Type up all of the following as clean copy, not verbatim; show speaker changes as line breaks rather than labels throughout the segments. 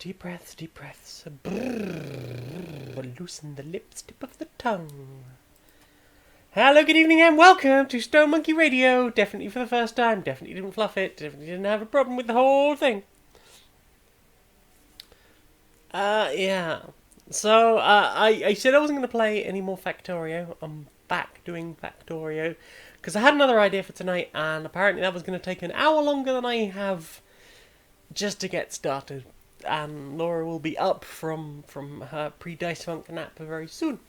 Deep breaths, deep breaths. Brrr, loosen the lips, tip of the tongue. Hello, good evening, and welcome to Stone Monkey Radio. Definitely for the first time. Definitely didn't fluff it. Definitely didn't have a problem with the whole thing. Yeah. So, I said I wasn't going to play any more Factorio. I'm back doing Factorio. Because I had another idea for tonight, and apparently that was going to take an hour longer than I have just to get started. And Laura will be up from her pre-Dice Funk nap very soon.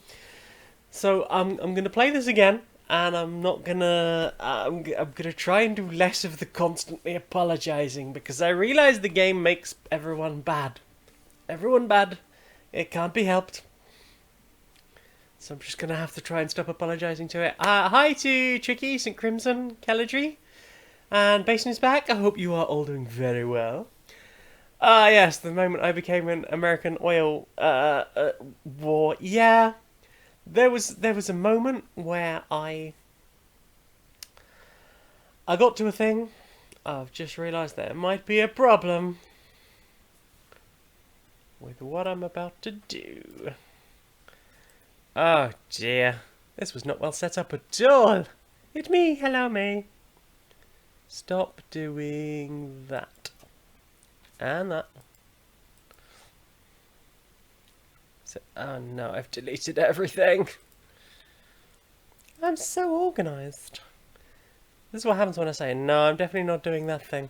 So I'm gonna play this again, and I'm not gonna I'm gonna try and do less of the constantly apologizing, because I realize the game makes everyone bad. Everyone bad. It can't be helped. So I'm just gonna have to try and stop apologizing to it. Hi to Tricky, St. Crimson, Kelladry, and Basin is back. I hope you are all doing very well. Yes, the moment I became an American oil war. Yeah, there was a moment where I got to a thing. I've just realised there might be a problem with what I'm about to do. Oh dear, this was not well set up at all. It's me, hello me. Stop doing that. And that. So, oh no, I've deleted everything. I'm so organised. This is what happens when I say, no, I'm definitely not doing that thing.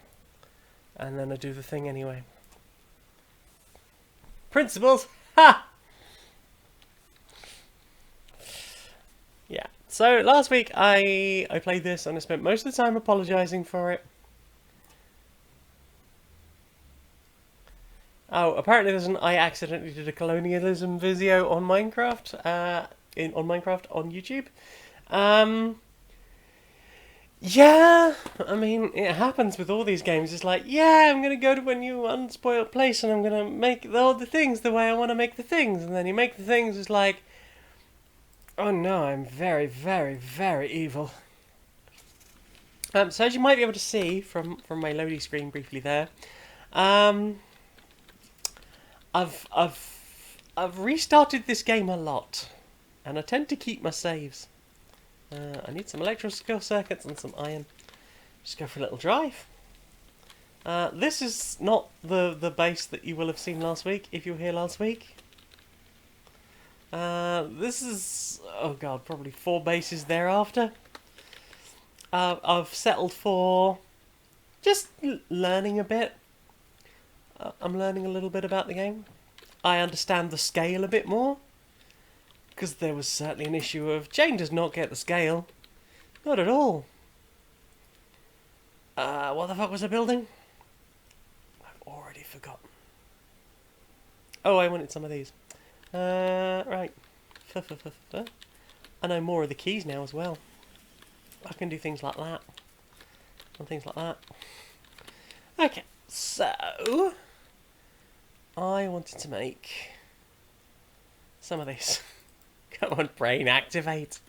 And then I do the thing anyway. Principles! Ha! Yeah. So, last week I played this and I spent most of the time apologising for it. Oh, apparently there's an I accidentally did a colonialism video on Minecraft, on YouTube. Yeah, I mean, it happens with all these games. It's like, yeah, I'm gonna go to a new unspoiled place and I'm gonna make all the things the way I want to make the things, and then you make the things. It's like, oh no, I'm very, very, very evil. So as you might be able to see from my loading screen briefly there, I've restarted this game a lot, and I tend to keep my saves. I need some electrical circuits and some iron. Just go for a little drive. This is not the base that you will have seen last week, if you were here last week. This is, oh god, probably 4 bases thereafter. I've settled for just learning a bit. I'm learning a little bit about the game. I understand the scale a bit more. Because there was certainly an issue of Jane does not get the scale. Not at all. What the fuck was I building? I've already forgotten. Oh, I wanted some of these. Right. I know more of the keys now as well. I can do things like that. And things like that. Okay, so I wanted to make some of this. Come on, brain, activate.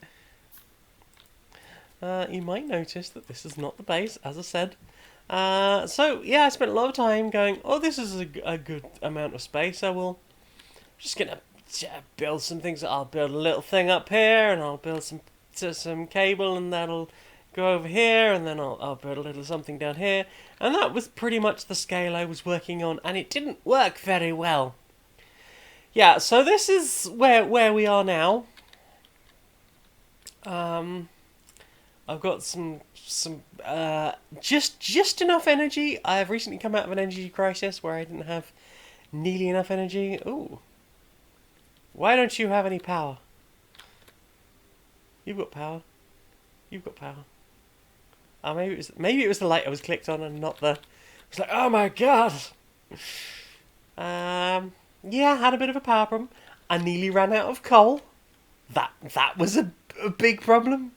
You might notice that this is not the base, as I said. So, yeah, I spent a lot of time going, oh, this is a good amount of space. I'm just going to build some things. I'll build a little thing up here, and I'll build some cable, and that'll go over here, and then I'll build a little something down here. And that was pretty much the scale I was working on, and it didn't work very well. Yeah, so this is where we are now. I've got some just enough energy. I have recently come out of an energy crisis where I didn't have nearly enough energy. Ooh. Why don't you have any power? You've got power. You've got power. Maybe it was the light I was clicked on and not the. It's like, oh my god. Yeah, I had a bit of a power problem. I nearly ran out of coal. That was a big problem.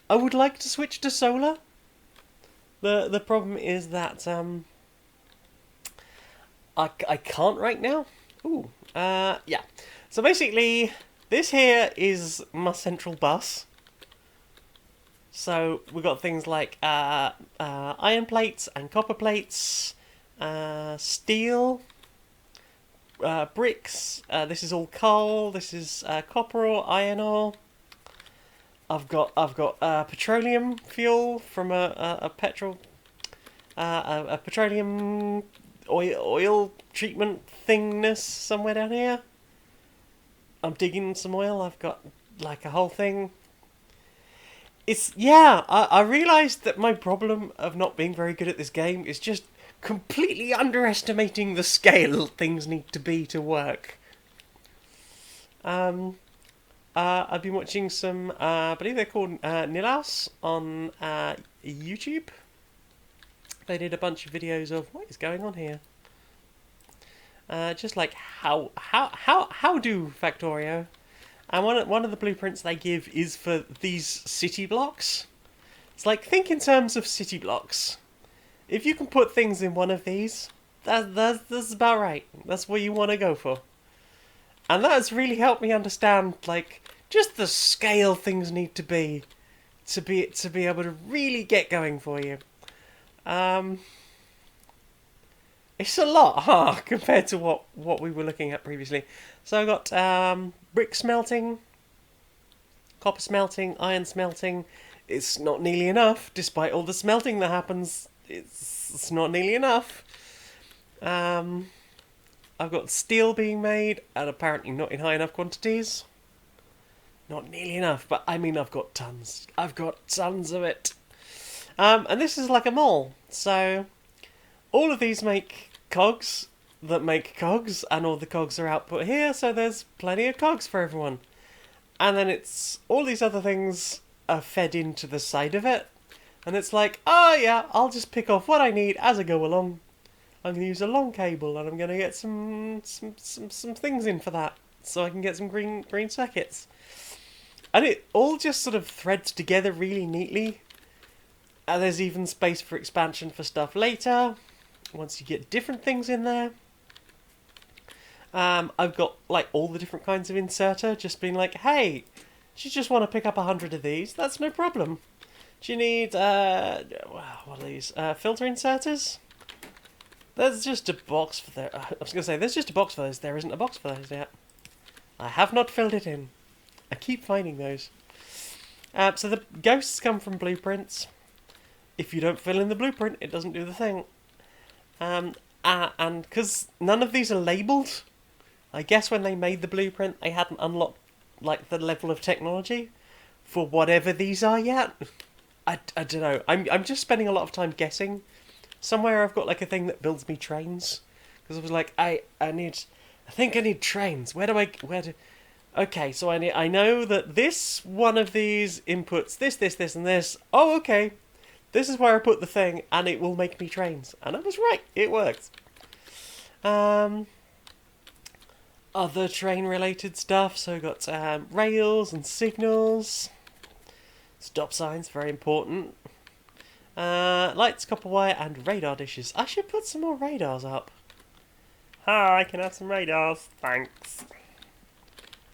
I would like to switch to solar. The problem is that I can't right now. Ooh. Yeah. So basically, this here is my central bus. So we've got things like iron plates and copper plates, steel. bricks. This is all coal. This is copper ore, iron ore. I've got petroleum fuel from a petrol a petroleum oil treatment thingness somewhere down here. I'm digging some oil. I've got like a whole thing. I realised that my problem of not being very good at this game is just completely underestimating the scale things need to be to work. I've been watching some, I believe they're called Nilas on YouTube. They did a bunch of videos of what is going on here. Just like how do Factorio. And one of the blueprints they give is for these city blocks. It's like, think in terms of city blocks. If you can put things in one of these, that's about right. That's what you want to go for. And that has really helped me understand, like, just the scale things need to be able to really get going for you. It's a lot, compared to what we were looking at previously. So I've got brick smelting, copper smelting, iron smelting. It's not nearly enough, despite all the smelting that happens. It's not nearly enough. I've got steel being made, and apparently not in high enough quantities. Not nearly enough, but I mean I've got tons. I've got tons of it. And this is like a mall. So all of these make cogs that make cogs, and all the cogs are output here, so there's plenty of cogs for everyone. And then it's all these other things are fed into the side of it, and it's like, oh yeah, I'll just pick off what I need as I go along. I'm going to use a long cable, and I'm going to get some things in for that, so I can get some green circuits. And it all just sort of threads together really neatly. And there's even space for expansion for stuff later, once you get different things in there. I've got like all the different kinds of inserter, just being like, hey, do you just want to pick up 100 of these? That's no problem. Do you need, what are these? Filter inserters? There's just a box for those. I was going to say, there's just a box for those. There isn't a box for those yet. I have not filled it in. I keep finding those. So the ghosts come from blueprints. If you don't fill in the blueprint, it doesn't do the thing. And because none of these are labelled, I guess when they made the blueprint, they hadn't unlocked like the level of technology for whatever these are yet. I don't know. I'm just spending a lot of time guessing. Somewhere I've got like a thing that builds me trains, because I was like, I think I need trains. Where do? Okay, so I know that this one of these inputs this, and this. Oh, okay. This is where I put the thing, and it will make me trains. And I was right. It works. Other train-related stuff. So we've got rails and signals. Stop signs, very important. Lights, copper wire, and radar dishes. I should put some more radars up. Hi, can I have some radars? Thanks.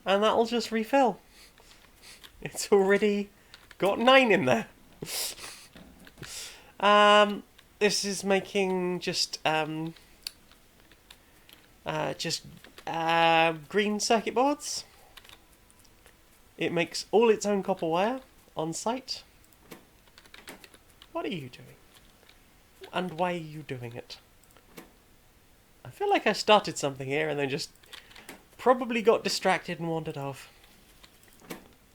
And that'll just refill. It's already got 9 in there. This is making just green circuit boards. It makes all its own copper wire on site. What are you doing? And why are you doing it? I feel like I started something here and then just probably got distracted and wandered off.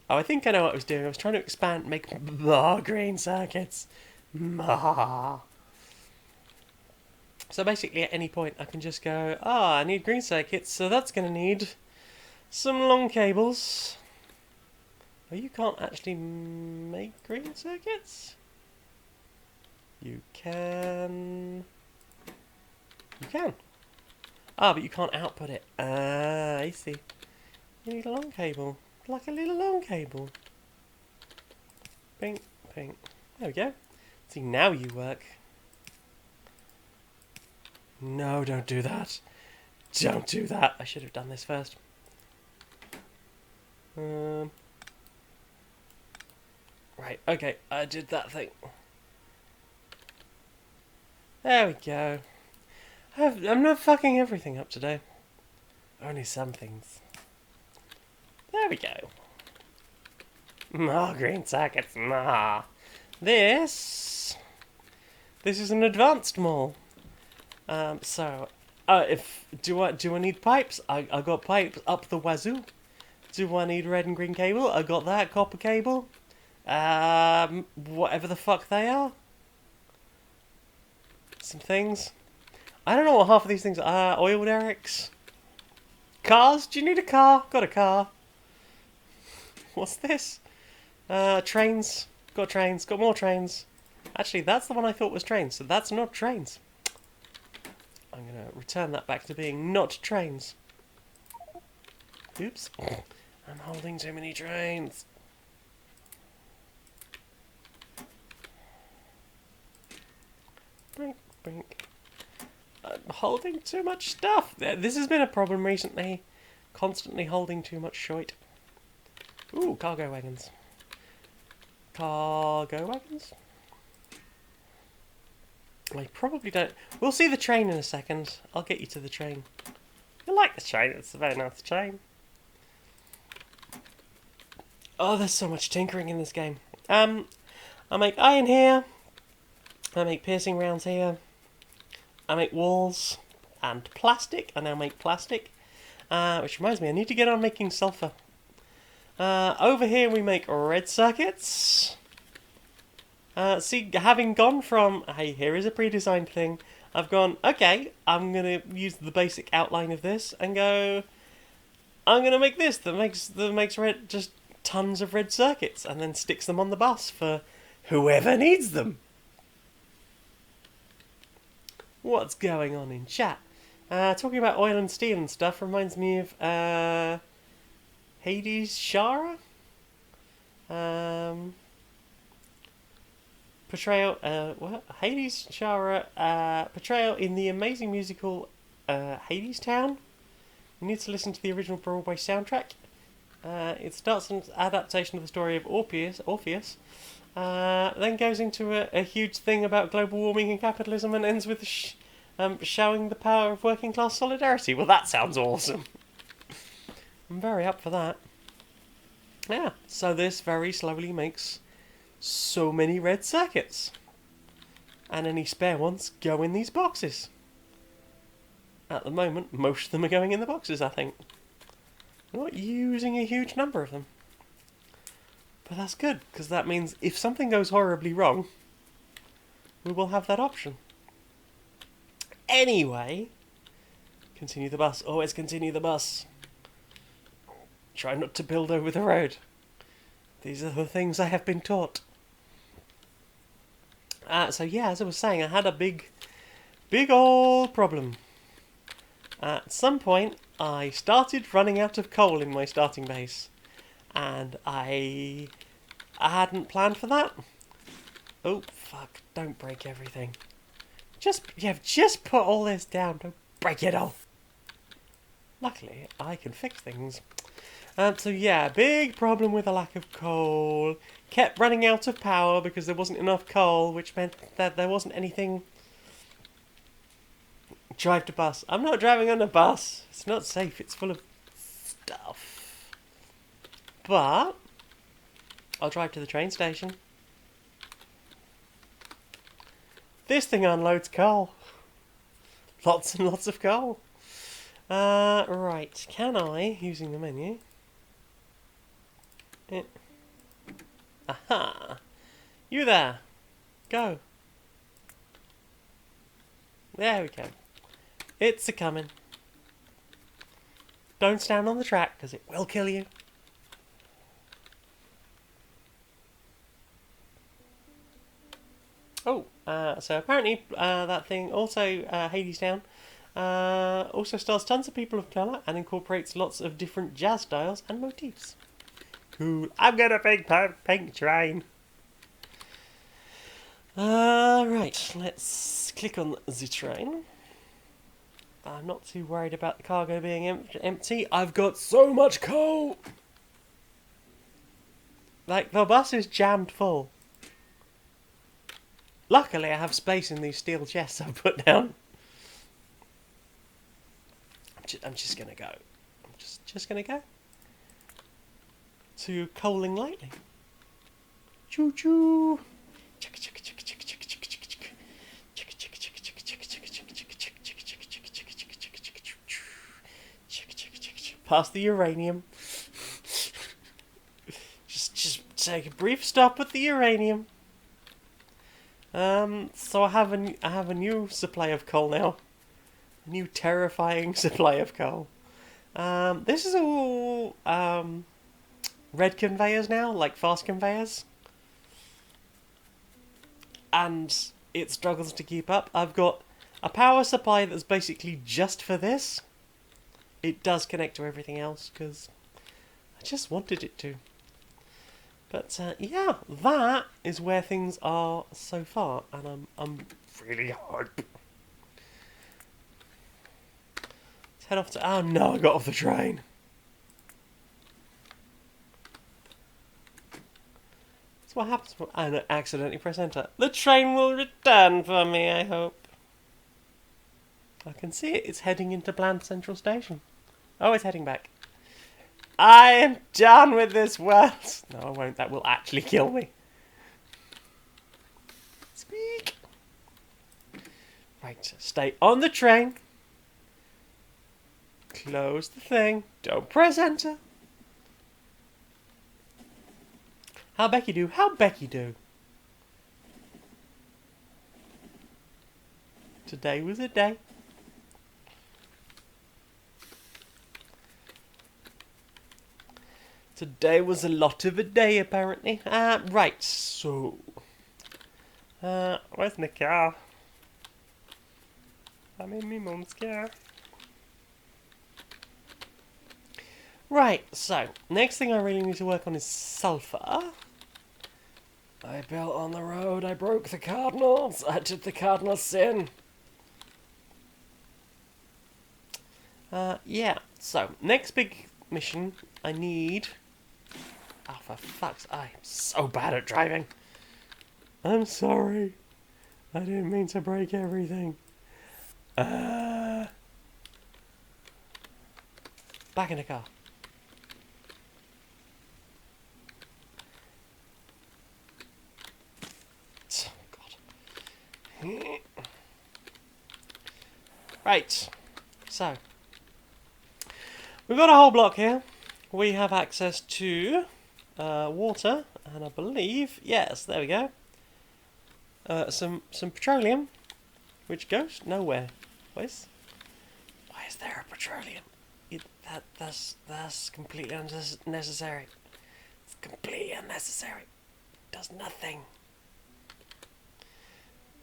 Oh, I think I know what I was doing. I was trying to expand, make more green circuits. More. So basically at any point I can just go, I need green circuits, so that's going to need some long cables. Oh, you can't actually make green circuits? You can. You can. But you can't output it. I see. You need a long cable. Like a little long cable. Ping, ping. There we go. See, now you work. No, don't do that. Don't do that. I should have done this first. Right, okay. I did that thing. There we go. I'm not fucking everything up today. Only some things. There we go. More green circuits. Nah. This is an advanced mall. If do I need pipes? I got pipes up the wazoo. Do I need red and green cable? I got that copper cable. Whatever the fuck they are. Some things. I don't know what half of these things are. Oil derricks. Cars? Do you need a car? Got a car. What's this? Trains. Got trains. Got more trains. Actually, that's the one I thought was trains, so that's not trains. I'm going to return that back to being not trains. Oops. I'm holding too many trains. Brink, brink. I'm holding too much stuff. This has been a problem recently. Constantly holding too much shite. Ooh, cargo wagons. Cargo wagons? I probably don't... We'll see the train in a second. I'll get you to the train. You like the train? It's a very nice train. Oh, there's so much tinkering in this game. I make iron here. I make piercing rounds here. I make walls and plastic. I now make plastic. Which reminds me, I need to get on making sulfur. Over here we make red circuits. See, having gone from, hey, here is a pre-designed thing, I've gone, okay, I'm going to use the basic outline of this and go, I'm going to make this that makes red, just tons of red circuits, and then sticks them on the bus for whoever needs them. What's going on in chat? Talking about oil and steel and stuff reminds me of Hades Shara? Portrayal, what? Hades Shara, portrayal in the amazing musical Hades Town. You need to listen to the original Broadway soundtrack. It starts an adaptation of the story of Orpheus, then goes into a huge thing about global warming and capitalism, and ends with showing the power of working class solidarity. Well, that sounds awesome. I'm very up for that. Yeah, so this very slowly makes so many red circuits. And any spare ones go in these boxes. At the moment, most of them are going in the boxes, I think. I'm not using a huge number of them. But that's good, because that means if something goes horribly wrong, we will have that option. Anyway, continue the bus. Always continue the bus. Try not to build over the road. These are the things I have been taught. So yeah, as I was saying, I had a big old problem. At some point, I started running out of coal in my starting base. And I hadn't planned for that. Oh, fuck, don't break everything. Just put all this down, don't break it all. Luckily, I can fix things. So yeah, big problem with a lack of coal. Kept running out of power because there wasn't enough coal, which meant that there wasn't anything. Drive to bus. I'm not driving on a bus. It's not safe. It's full of stuff. But I'll drive to the train station. This thing unloads coal. Lots and lots of coal. Right. Can I, using the menu... Aha! You there! Go! There we go. It's a-coming. Don't stand on the track, because it will kill you. Oh, so apparently that thing also, Hades Town, also stars tons of people of colour and incorporates lots of different jazz styles and motifs. Cool. I'm gonna big pink train. Right, let's click on the train. I'm not too worried about the cargo being empty. I've got so much coal! Like, the bus is jammed full. Luckily, I have space in these steel chests I've put down. I'm just gonna go. I'm just gonna go to coaling lightly. Choo choo. Past the uranium. Just take a brief stop at the uranium. So I have a new supply of coal now. A new terrifying supply of coal. This is all red conveyors now, like fast conveyors. And it struggles to keep up. I've got a power supply that's basically just for this. It does connect to everything else because I just wanted it to. But yeah, that is where things are so far, and I'm really hyped. Let's head off to. Oh no! I got off the train. That's what happens when I accidentally press enter. The train will return for me, I hope. I can see it. It's heading into Bland Central Station. Oh, it's heading back. I am done with this world. No, I won't. That will actually kill me. Squeak. Right, stay on the train. Close the thing. Don't press enter. How Becky do? How Becky do? Today was a day. Today was a lot of a day, apparently. Right, so... where's my car? I'm in my mum's car. Right, so, next thing I really need to work on is sulfur. I built on the road, I broke the cardinals, I did the cardinal sin. Yeah, so, next big mission, I need... Oh, for fuck's... I'm so bad at driving. I'm sorry. I didn't mean to break everything. Back in the car. Oh, God. Right. So. We've got a whole block here. We have access to... water, and I believe, yes, there we go. Some petroleum, which goes nowhere. Why is there a petroleum? That's completely unnecessary. It's completely unnecessary. It does nothing.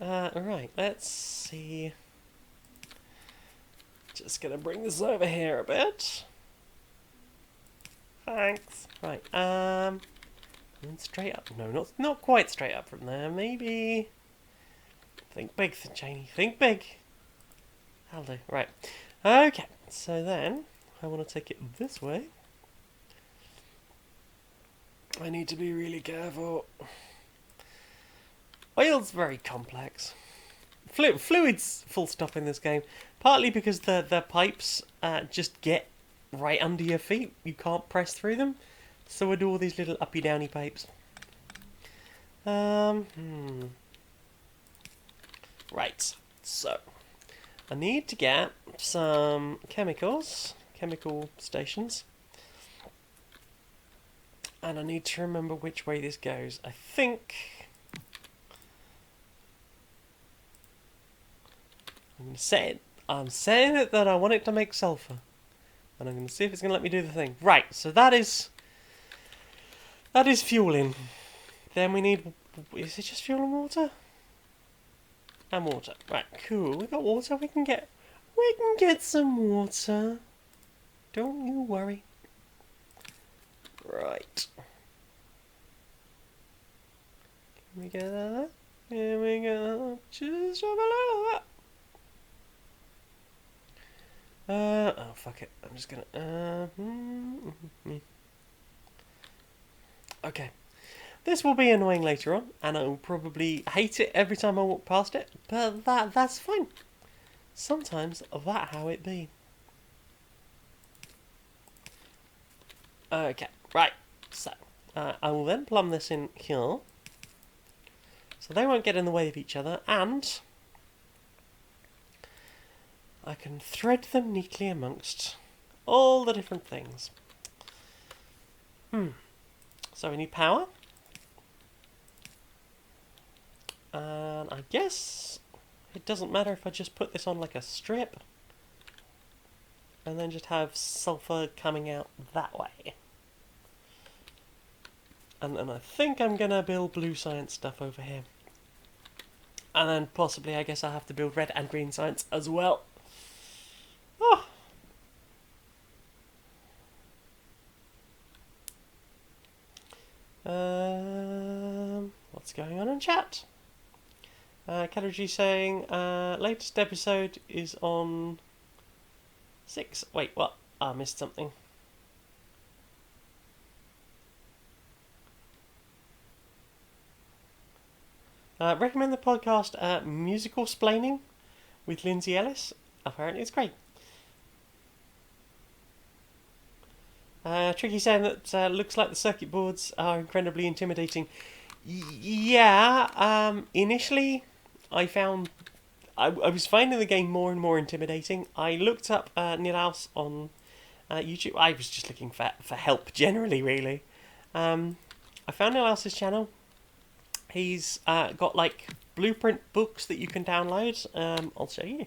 Right, let's see. Just gonna bring this over here a bit. Thanks. Right, and straight up. No, not quite straight up from there. Maybe. Think big, Janie. Think big. That'll do. Right. Okay. So then, I want to take it this way. I need to be really careful. Oil's very complex. Fluids full stop in this game. Partly because the pipes just get right under your feet. You can't press through them. So I do all these little uppy downy pipes. Right. So I need to get some chemicals, chemical stations. And I need to remember which way this goes. I think I'm going to set it. I'm saying it that I want it to make sulfur. And I'm going to see if it's going to let me do the thing. Right, so that is fueling. Then we need... Is it just fuel and water? And water. Right, cool. We got water. We can get some water. Don't you worry. Right. Can we get that? Here we go. Just have a look. Oh fuck it. I'm just gonna. Okay. This will be annoying later on, and I'll probably hate it every time I walk past it. But that's fine. Sometimes that how it be. Okay, right. So, I will then plumb this in here. So they won't get in the way of each other, and I can thread them neatly amongst all the different things. So we need power. And I guess it doesn't matter if I just put this on like a strip and then just have sulfur coming out that way. And then I think I'm going to build blue science stuff over here. And then possibly I guess I'll have to build red and green science as well. Oh. What's going on in chat? Category saying, latest episode is on 6. Wait, what? I missed something. Recommend the podcast Musical Splaining with Lindsay Ellis. Apparently it's great. Tricky saying that looks like the circuit boards are incredibly intimidating. Yeah, initially I found I was finding the game more and more intimidating. I looked up Nilaus on YouTube. I was just looking for help generally, really. I found Nilaus's channel. He's got like blueprint books that you can download. I'll show you.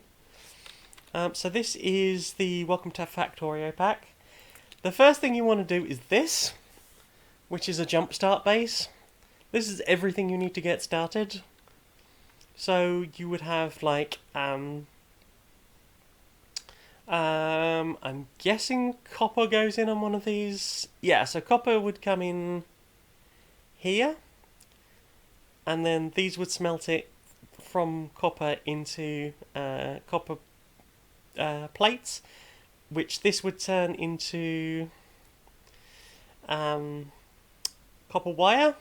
So this is the Welcome to Factorio pack. The first thing you want to do is this, which is a jumpstart base. This is everything you need to get started. So you would have like, I'm guessing copper goes in on one of these. Yeah, so copper would come in here. And then these would smelt it from copper into copper plates, which this would turn into copper wire,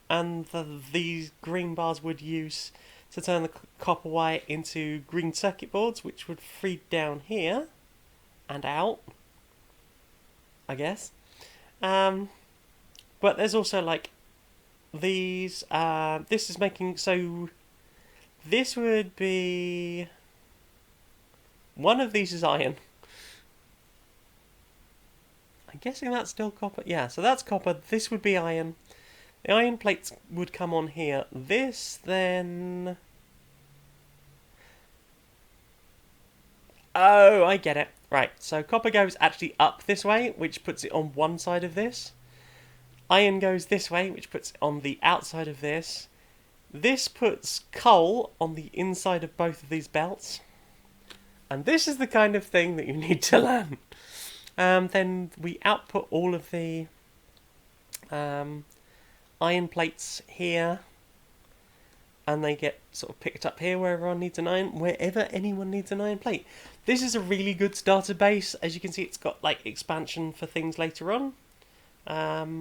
and these green bars would use to turn the copper wire into green circuit boards, which would feed down here and out, I guess. But there's also like these. This is making, so this would be, one of these is iron. I'm guessing that's still copper. Yeah, so that's copper. This would be iron. The iron plates would come on here. This then... Oh, I get it. Right, so copper goes actually up this way, which puts it on one side of this. Iron goes this way, which puts it on the outside of this. This puts coal on the inside of both of these belts. And this is the kind of thing that you need to learn. Then we output all of the iron plates here, and they get sort of picked up here wherever anyone needs an iron plate. This is a really good starter base. As you can see, it's got like expansion for things later on,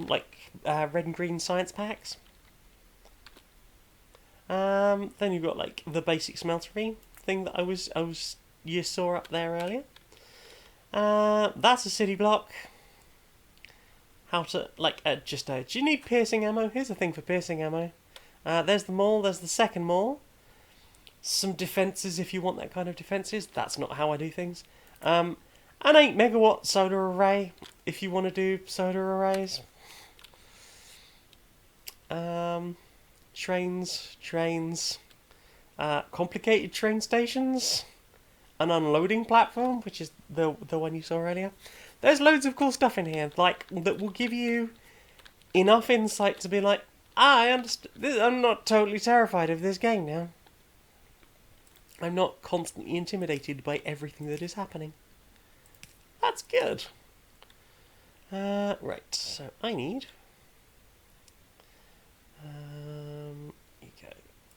like red and green science packs. Then you've got like the basic smeltery thing that you saw up there earlier. That's a city block. How to, like, do you need piercing ammo? Here's the thing for piercing ammo. There's the mall, there's the second mall. Some defences if you want that kind of defences. That's not how I do things. An 8 megawatt solar array if you want to do solar arrays. Trains. Complicated train stations. An unloading platform, which is the one you saw earlier. There's loads of cool stuff in here, like, that will give you enough insight to be like, I understand. I'm not totally terrified of this game now. I'm not constantly intimidated by everything that is happening. That's good. Right, so I need... you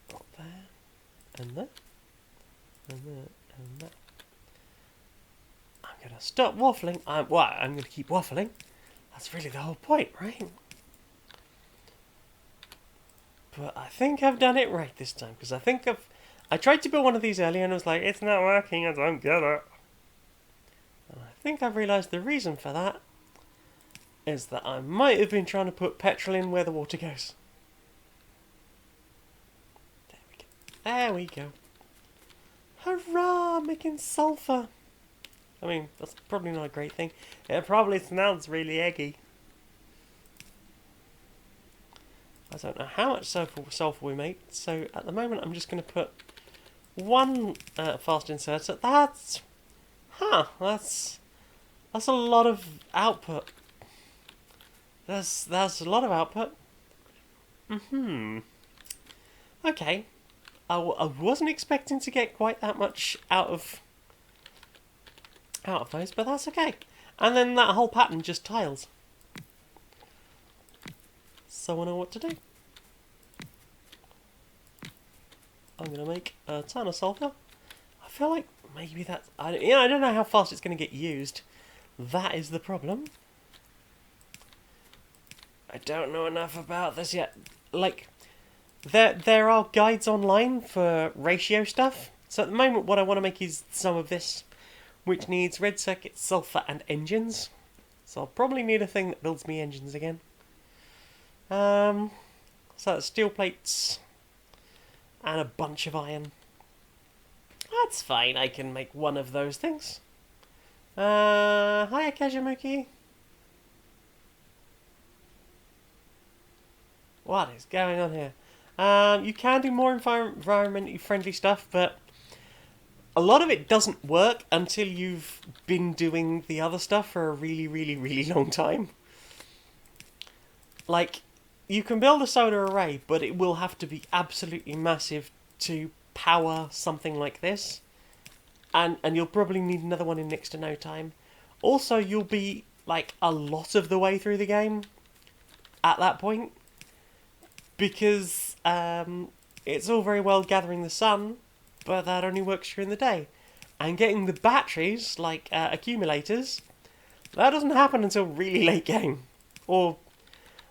go up there, and there, and there, and there. I'm going to stop waffling. I'm going to keep waffling. That's really the whole point, right? But I think I've done it right this time, because I tried to build one of these earlier and I was like, it's not working, I don't get it. And I think I've realised the reason for that is that I might have been trying to put petrol in where the water goes. There we go. There we go. Hurrah! Making sulphur. I mean, that's probably not a great thing. It probably smells really eggy. I don't know how much sulphur we make, so at the moment I'm just going to put one fast inserter. That's a lot of output. That's a lot of output. Okay, I wasn't expecting to get quite that much out of those, but that's okay. And then that whole pattern just tiles. So I know what to do. I'm gonna make a ton of sulphur. I feel like maybe that's I don't know how fast it's gonna get used. That is the problem. I don't know enough about this yet. Like, there are guides online for ratio stuff. So at the moment, what I want to make is some of this, which needs red circuits, sulphur, and engines. So I'll probably need a thing that builds me engines again. So that's steel plates and a bunch of iron. That's fine. I can make one of those things. Hiya, Kajamuki. What is going on here? You can do more environmentally friendly stuff, but a lot of it doesn't work until you've been doing the other stuff for a really, really, really long time. Like, you can build a solar array, but it will have to be absolutely massive to power something like this. And you'll probably need another one in next to no time. Also, you'll be, like, a lot of the way through the game at that point. Because it's all very well gathering the sun, but that only works during the day. And getting the batteries, like accumulators, that doesn't happen until really late game. Or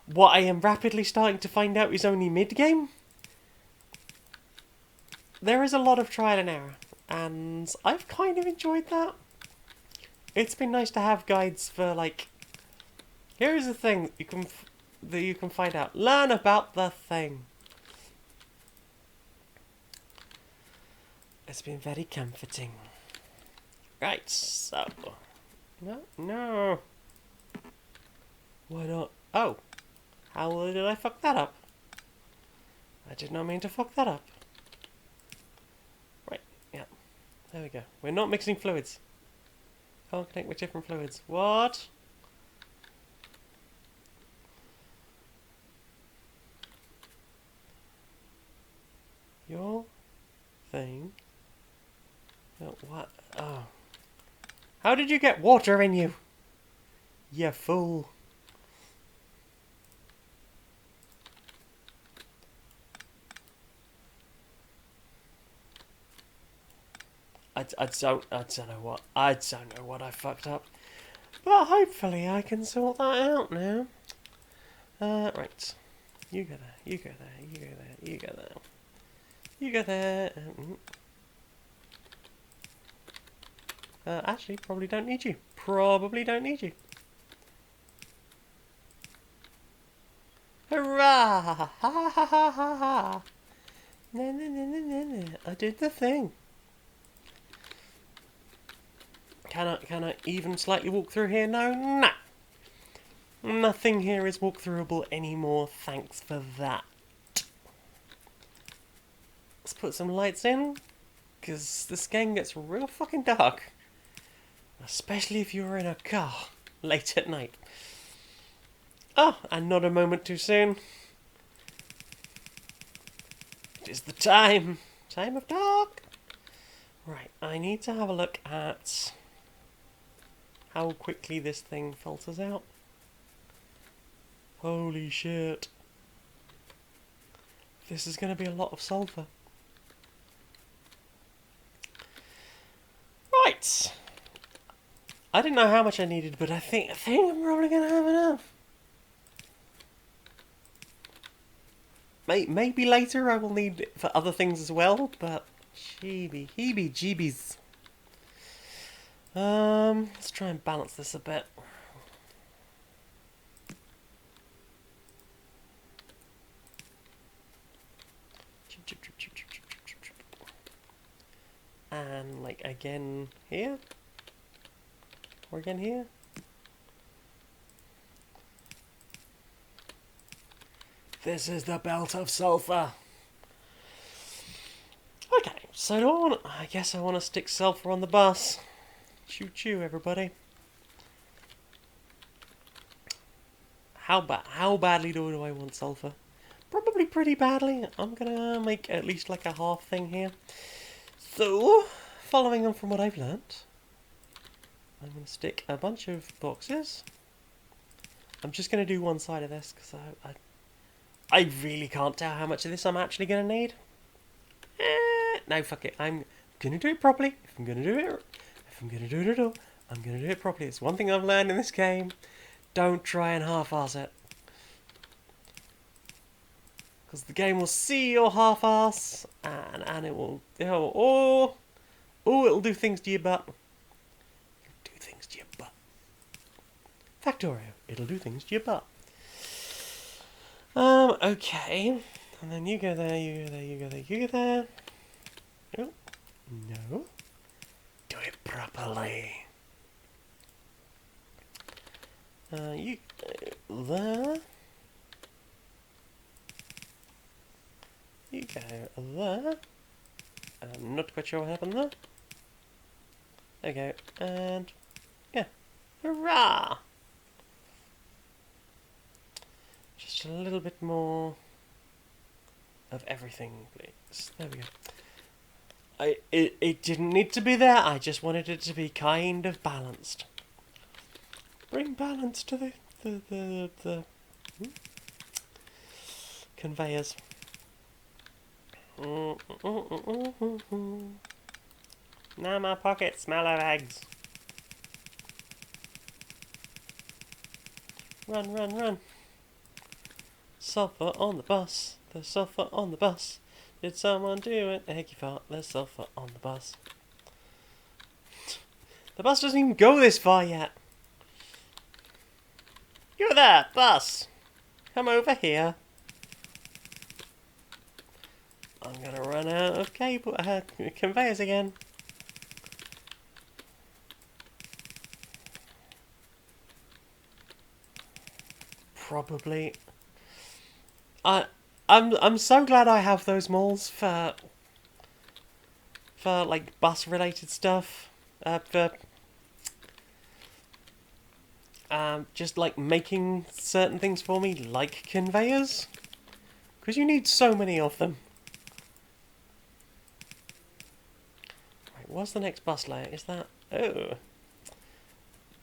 what I am rapidly starting to find out is only mid-game. There is a lot of trial and error, and I've kind of enjoyed that. It's been nice to have guides for, like, here is the thing that you can find out. Learn about the thing. It's been very comforting. Right, so... No. Why not? Oh. How did I fuck that up? I did not mean to fuck that up. Right, yeah. There we go. We're not mixing fluids. Can't connect with different fluids. What? Your thing. Oh, what? Oh. How did you get water in you? You fool. I don't know what I fucked up. But hopefully I can sort that out now. Right. You go there, you go there, you go there, you go there. You go there. Actually, probably don't need you. Probably don't need you. Hurrah! Ha ha ha ha ha ha! I did the thing. Can I even slightly walk through here? No, nah. Nothing here is walk-throughable anymore. Thanks for that. Let's put some lights in, because this game gets real fucking dark. Especially if you're in a car late at night. Oh, and not a moment too soon. It is the time of dark. Right, I need to have a look at how quickly this thing filters out. Holy shit. This is going to be a lot of sulphur. Right. I didn't know how much I needed, but I think I'm probably going to have enough. Maybe later I will need it for other things as well, but heebie-jeebies. Let's try and balance this a bit. And, like, again here. Or again here. This is the belt of sulfur. Okay, so I guess I want to stick sulfur on the bus. Choo choo, everybody. How badly do I want sulfur? Probably pretty badly. I'm gonna make at least like a half thing here. So, following on from what I've learnt, I'm gonna stick a bunch of boxes. I'm just gonna do one side of this because I really can't tell how much of this I'm actually gonna need. No, fuck it. I'm gonna do it properly. If I'm gonna do it at all, I'm gonna do it properly. It's one thing I've learned in this game. Don't try and half-ass it. Because the game will see your half-ass, and it'll do things to your butt. It'll do things to your butt. Factorio, it'll do things to your butt. Okay. And then you go there, you go there, you go there, you go there. Oh, no. Do it properly. You go there. You go there. I'm not quite sure what happened there. There we go. And, yeah. Hurrah! Just a little bit more of everything, please. There we go. It didn't need to be there. I just wanted it to be kind of balanced. Bring balance to the conveyors. Now my pockets smell of eggs. Run, run, run. Sulfur on the bus. There's sulfur on the bus. Did someone do an eggy fart? There's sulfur on the bus. The bus doesn't even go this far yet. You there, bus. Come over here. I'm gonna run out of conveyors again. Probably. I'm so glad I have those malls for like bus related stuff. Just like making certain things for me, like conveyors, because you need so many of them. Right, what's the next bus layer? Is that it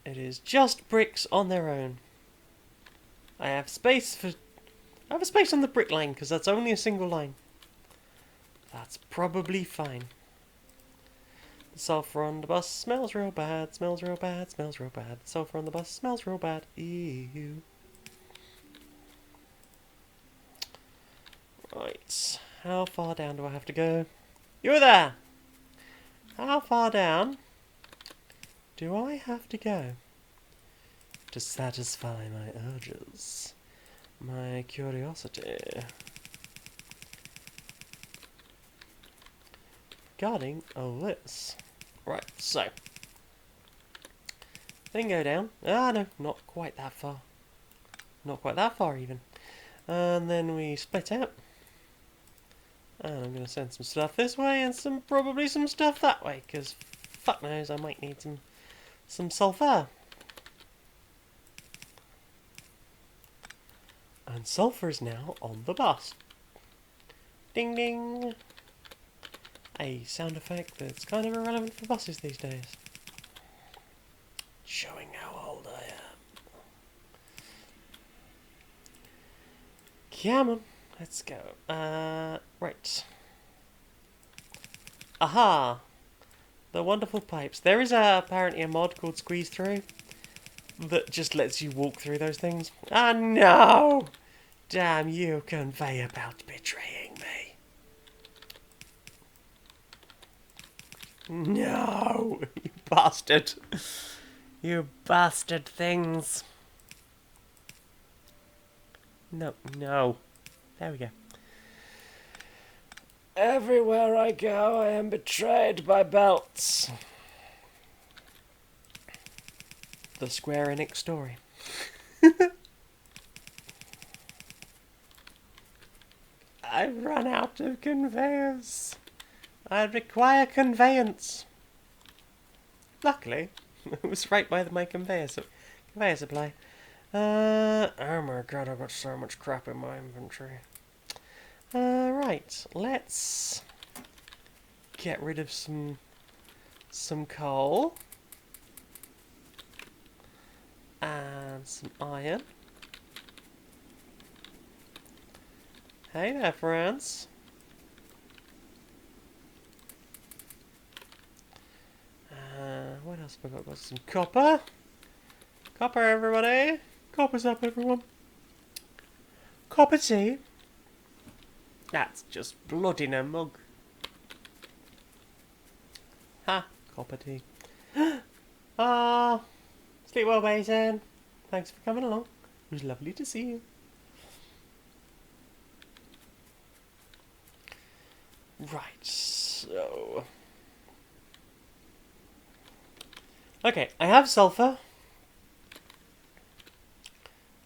is just bricks on their own. I have space on the brick line because that's only a single line. That's probably fine. The sulfur on the bus smells real bad, smells real bad, smells real bad. The sulfur on the bus smells real bad. Ew. Right. How far down do I have to go? You're there! How far down do I have to go to satisfy my urges? My curiosity. Regarding all this. Right, so. Then go down. Ah, no, not quite that far. Not quite that far, even. And then we split out. And I'm going to send some stuff this way and probably some stuff that way, because fuck knows, I might need some sulfur. And sulfur is now on the bus. Ding ding! A sound effect that's kind of irrelevant for buses these days. Showing how old I am. Come on, let's go. Right. Aha! The wonderful pipes. There is apparently a mod called Squeeze Through that just lets you walk through those things. Ah, no! Damn you, conveyor belt betraying me. No! You bastard. You bastard things. No, no. There we go. Everywhere I go, I am betrayed by belts. The Square Enix story. I've run out of conveyors. I require conveyance. Luckily, it was right by my conveyor supply. Oh my god, I've got so much crap in my inventory. Right, let's get rid of some coal and some iron. Hey there, friends. What else have I got? Got some copper. Copper, everybody. Copper's up, everyone. Copper tea. That's just blood in a mug. Ha, copper tea. Ah, sleep well, Basin. Thanks for coming along. It was lovely to see you. Right, so... Okay, I have sulfur.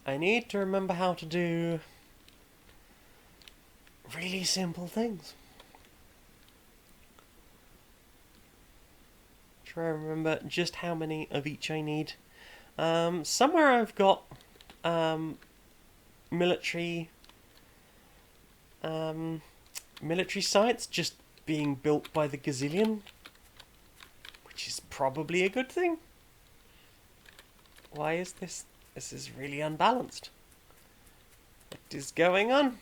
I need to remember how to do really simple things. Try to remember just how many of each I need. Somewhere I've got military sites just being built by the gazillion, which is probably a good thing. Why is this? This is really unbalanced. What is going on?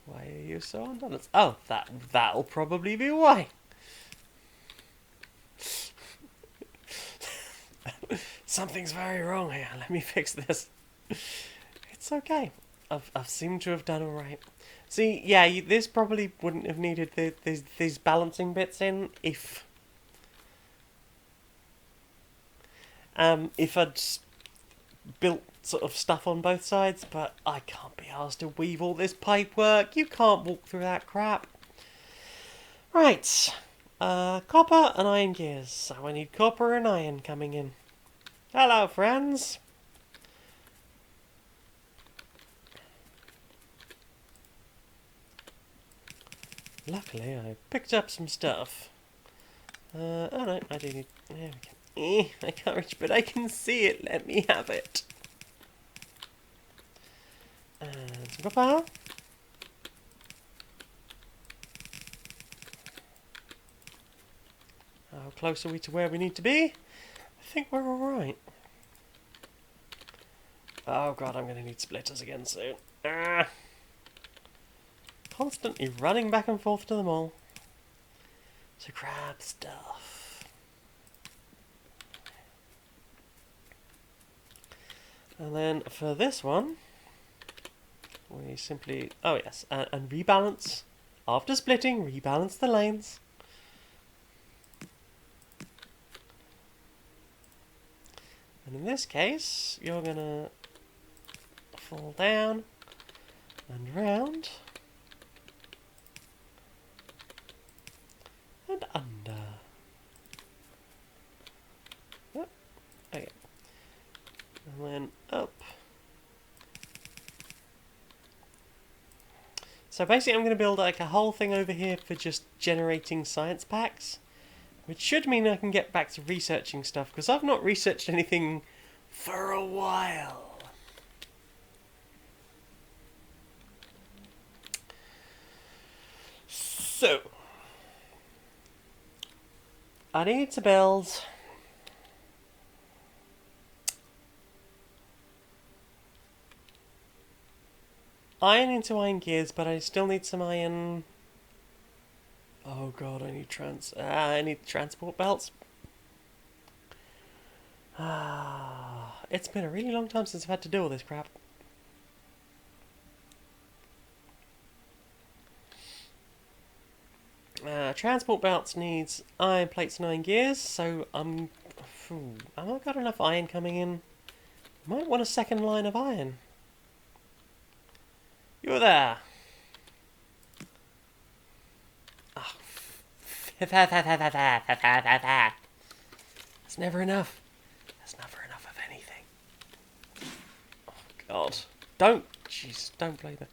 Why are you so unbalanced? Oh, that'll probably be why. Something's very wrong here. Let me fix this. It's okay. I've seemed to have done all right. See, yeah, this probably wouldn't have needed these balancing bits in if I'd built sort of stuff on both sides, but I can't be asked to weave all this pipework. You can't walk through that crap. Right, copper and iron gears. So I need copper and iron coming in. Hello, friends. Luckily, I picked up some stuff. Oh no, I do need... There we go. I can't reach, but I can see it. Let me have it. And some copper. How close are we to where we need to be? I think we're alright. Oh god, I'm going to need splitters again soon. Constantly running back and forth to the mall to grab stuff. And then for this one, we simply... Oh yes, and rebalance. After splitting, rebalance the lanes. And in this case, you're going to fall down and round and under. Yep. Okay. And then up. So basically I'm going to build like a whole thing over here for just generating science packs, which should mean I can get back to researching stuff, because I've not researched anything for a while. So, I need to build iron into iron gears, but I still need some iron. Oh god, I need transport belts. It's been a really long time since I've had to do all this crap. Transport belts needs iron plates and iron gears, so have I got enough iron coming in? Might want a second line of iron. You're there. It's never enough. There's never enough of anything. Oh, God. Jeez, don't play that.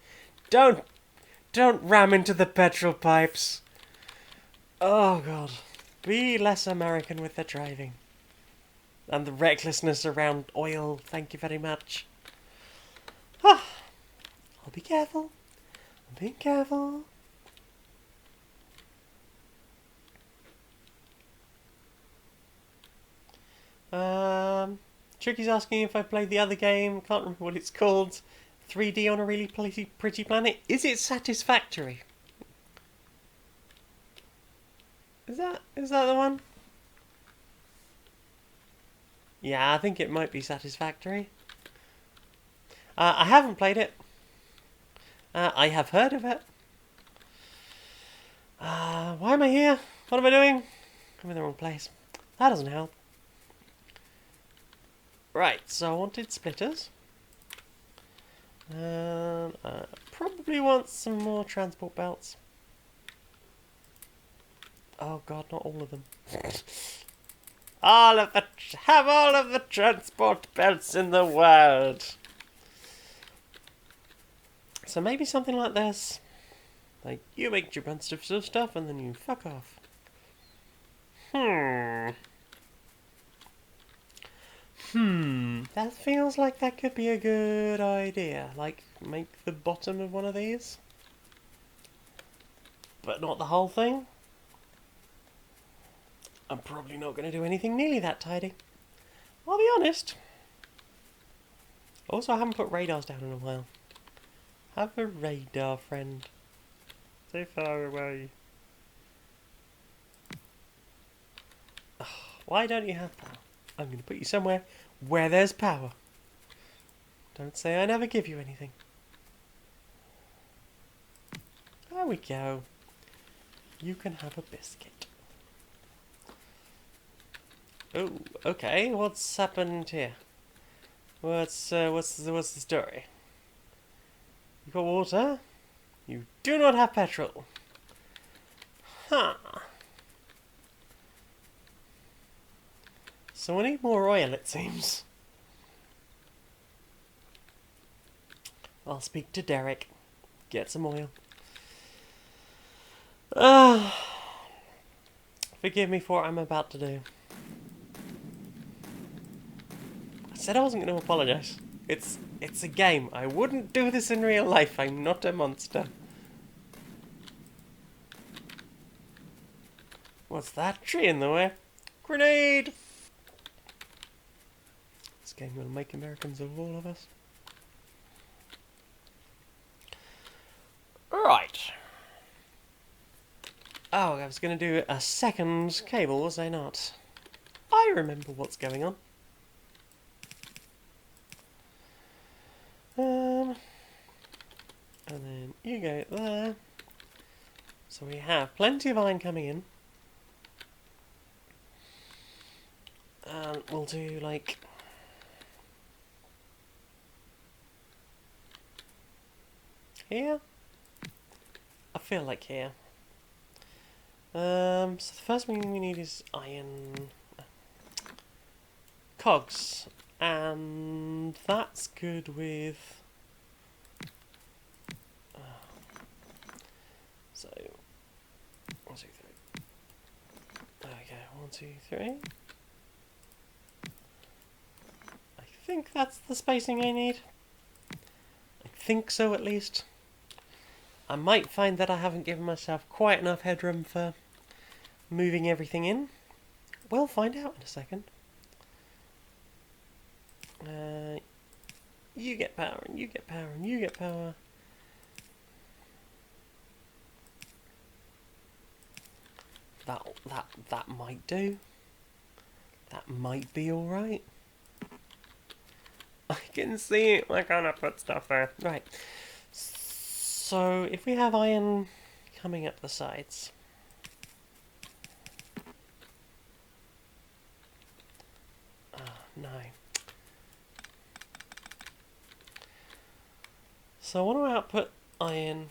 Don't ram into the petrol pipes. Oh, God. Be less American with the driving. And the recklessness around oil. Thank you very much. Ah, I'll be careful. I'm being careful. Tricky's asking if I played the other game. Can't remember what it's called. 3D on a really pretty planet. Is it Satisfactory? Is that the one? Yeah, I think it might be Satisfactory. I haven't played it. I have heard of it. Why am I here? What am I doing? I'm in the wrong place. That doesn't help. Right, so I wanted splitters. I probably want some more transport belts. Oh God, not all of them. Have all of the transport belts in the world. So maybe something like this. Like, you make your bunch of stuff and then you fuck off. That feels like that could be a good idea. Like, make the bottom of one of these. But not the whole thing. I'm probably not going to do anything nearly that tidy. I'll be honest. Also, I haven't put radars down in a while. Have a radar, friend. So far away. Oh, why don't you have power? I'm going to put you somewhere where there's power. Don't say I never give you anything. There we go. You can have a biscuit. Oh, okay. What's happened here? What's the story? You got water? You do not have petrol. Huh. So we need more oil, it seems. I'll speak to Derek. Get some oil. Forgive me for what I'm about to do. I said I wasn't going to apologise. It's a game. I wouldn't do this in real life. I'm not a monster. What's that tree in the way? Grenade! This game will make Americans of all of us. Right. Oh, I was going to do a second cable, was I not? I remember what's going on. And then you go there. So we have plenty of iron coming in. And we'll do like... here? I feel like here. So the first thing we need is iron cogs, and that's good with. So 1, 2, 3. There we go. 1, 2, 3. I think that's the spacing I need. I think so, at least. I might find that I haven't given myself quite enough headroom for moving everything in. We'll find out in a second. You get power, and you get power, and you get power. That might do. That might be alright. I can see it. Why can't I put stuff there? Right. So, if we have iron coming up the sides... Oh, no. So I want to output iron...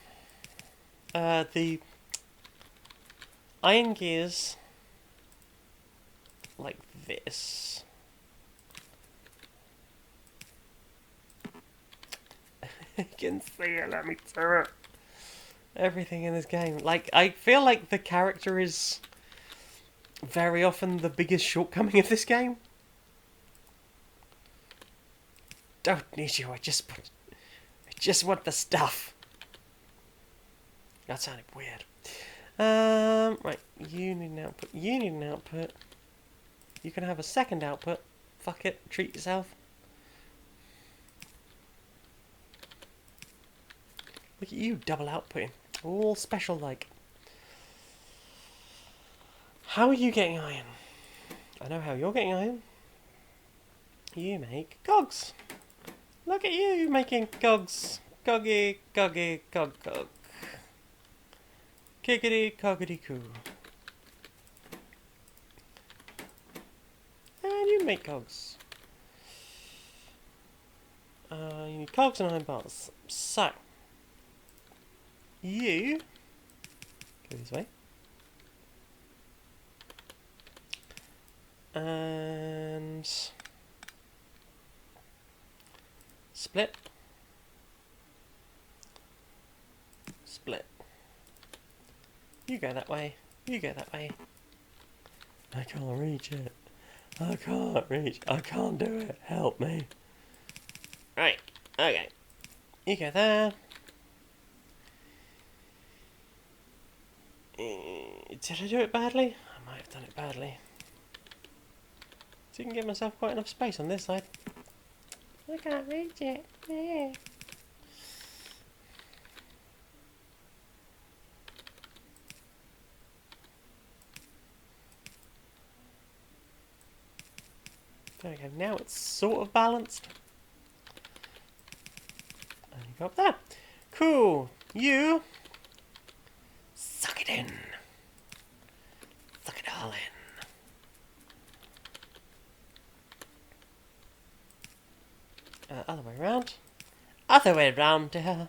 the iron gears like this. You can see it, let me do it. Everything in this game. Like, I feel like the character is very often the biggest shortcoming of this game. Don't need you, I just want the stuff. That sounded weird. Right, you need an output, you need an output. You can have a second output. Fuck it, treat yourself. Look at you, double outputting. All special like. How are you getting iron? I know how you're getting iron. You make cogs. Look at you making cogs. Coggy, coggy, cog, cog. Kickity, coggity, coo. And you make cogs. You need cogs and iron bars. So, you go this way. And split. Split. You go that way. You go that way. I can't reach it. I can't reach. I can't do it. Help me. Right. Okay. You go there. Did I do it badly? I might have done it badly. Didn't give myself quite enough space on this side. I can't reach it. Yeah. There we go. Now it's sort of balanced. And you go up there. Cool. You suck it in. Suck it all in. Other way round. Other way round, dear.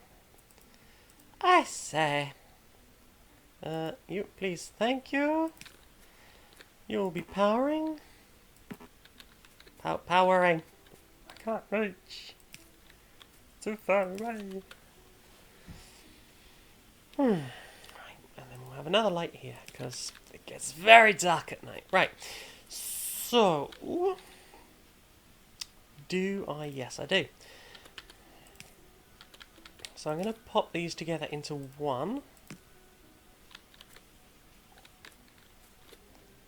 I say. You, please, thank you. You'll be powering. Powering. I can't reach. Too far away. Right, and then we'll have another light here, because it gets very dark at night. Right, so... do I? Yes, I do. So I'm going to pop these together into one.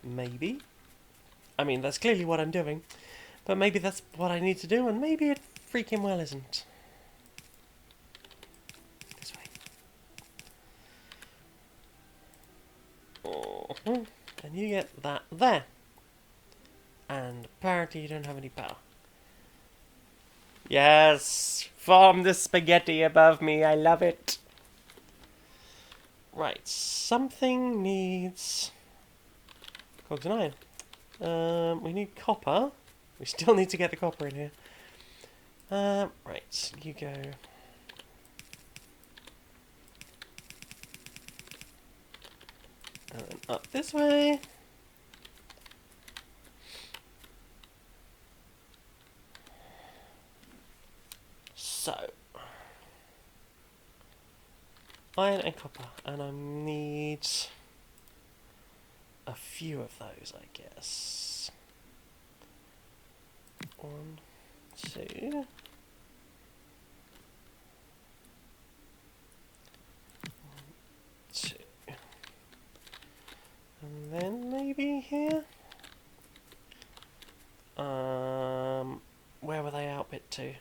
Maybe. I mean, that's clearly what I'm doing. But maybe that's what I need to do, and maybe it freaking well isn't. This way. And you get that there. And apparently you don't have any power. Yes! Form the spaghetti above me, I love it. Right, something needs... cogs and iron. We need copper. We still need to get the copper in here. Right, you go. And then up this way. So. Iron and copper. And I need a few of those, I guess. 1, 2. 1, 2. And then maybe here. Where will they output to?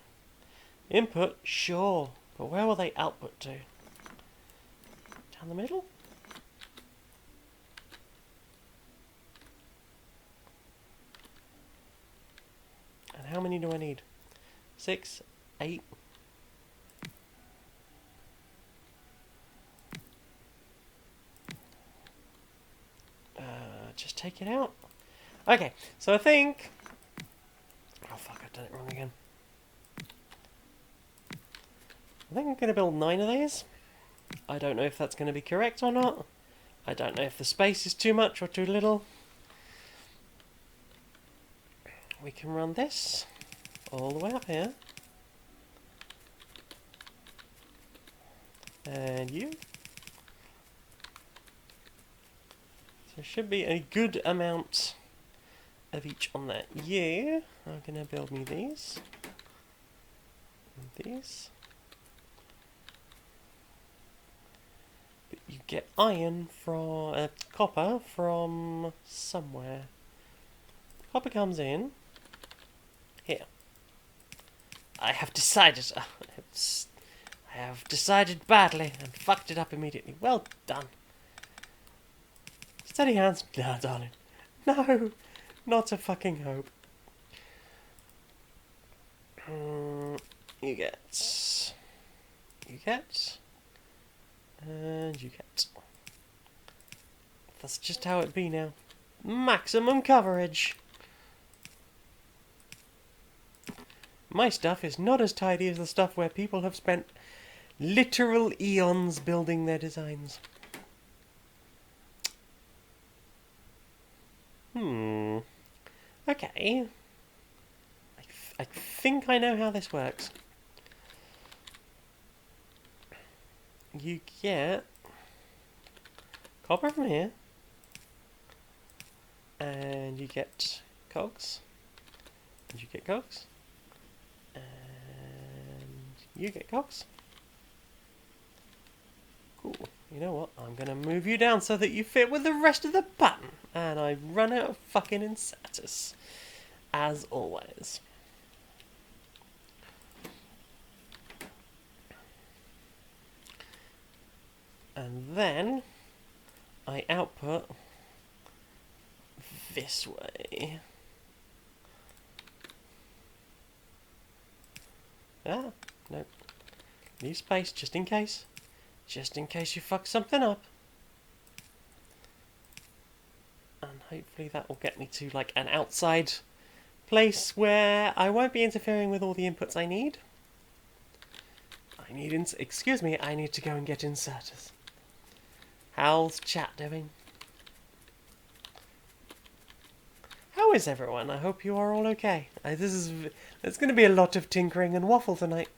Input, sure, but where will they output to? Down the middle? And how many do I need? 6, 8. Just take it out. Okay, so I think... oh fuck, I've done it wrong again. I think I'm going to build 9 of these. I don't know if that's going to be correct or not. I don't know if the space is too much or too little. We can run this all the way up here. And you. So there should be a good amount of each on there. You are going to build me these. And these. But you get iron from... copper from somewhere. Copper comes in. Here. I have decided... I have decided badly and fucked it up immediately. Well done. Steady hands. No, darling. No! Not a fucking hope. You get... You get... And you get... That's just how it be now. Maximum coverage! My stuff is not as tidy as the stuff where people have spent literal eons building their designs. Okay. I think I know how this works. You get copper from here. And you get cogs. And you get cogs. And you get cogs. Cool. You know what? I'm going to move you down so that you fit with the rest of the pattern. And I run out of fucking inserters. As always. And then I output this way. Ah, no. Leave space just in case. Just in case you fuck something up. And hopefully that will get me to like an outside place where I won't be interfering with all the inputs I need. I need to go and get inserters. How's chat doing? How is everyone? I hope you are all okay. There's going to be a lot of tinkering and waffle tonight.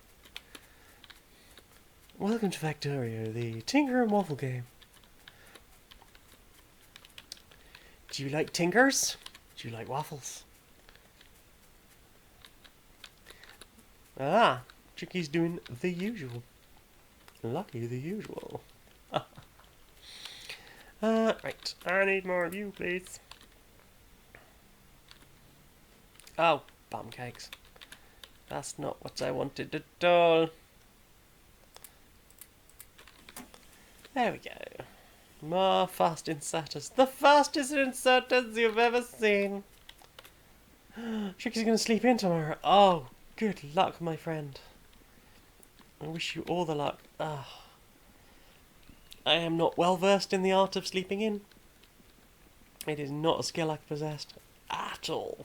Welcome to Factorio, the Tinker and Waffle game. Do you like tinkers? Do you like waffles? Ah, Chicky's doing the usual. Lucky the usual. Right. I need more of you, please. Oh, bum cakes. That's not what I wanted at all. There we go. More fast inserters. The fastest inserters you've ever seen. Tricky's going to sleep in tomorrow. Oh, good luck, my friend. I wish you all the luck. Oh. I am not well versed in the art of sleeping in. It is not a skill I possessed at all.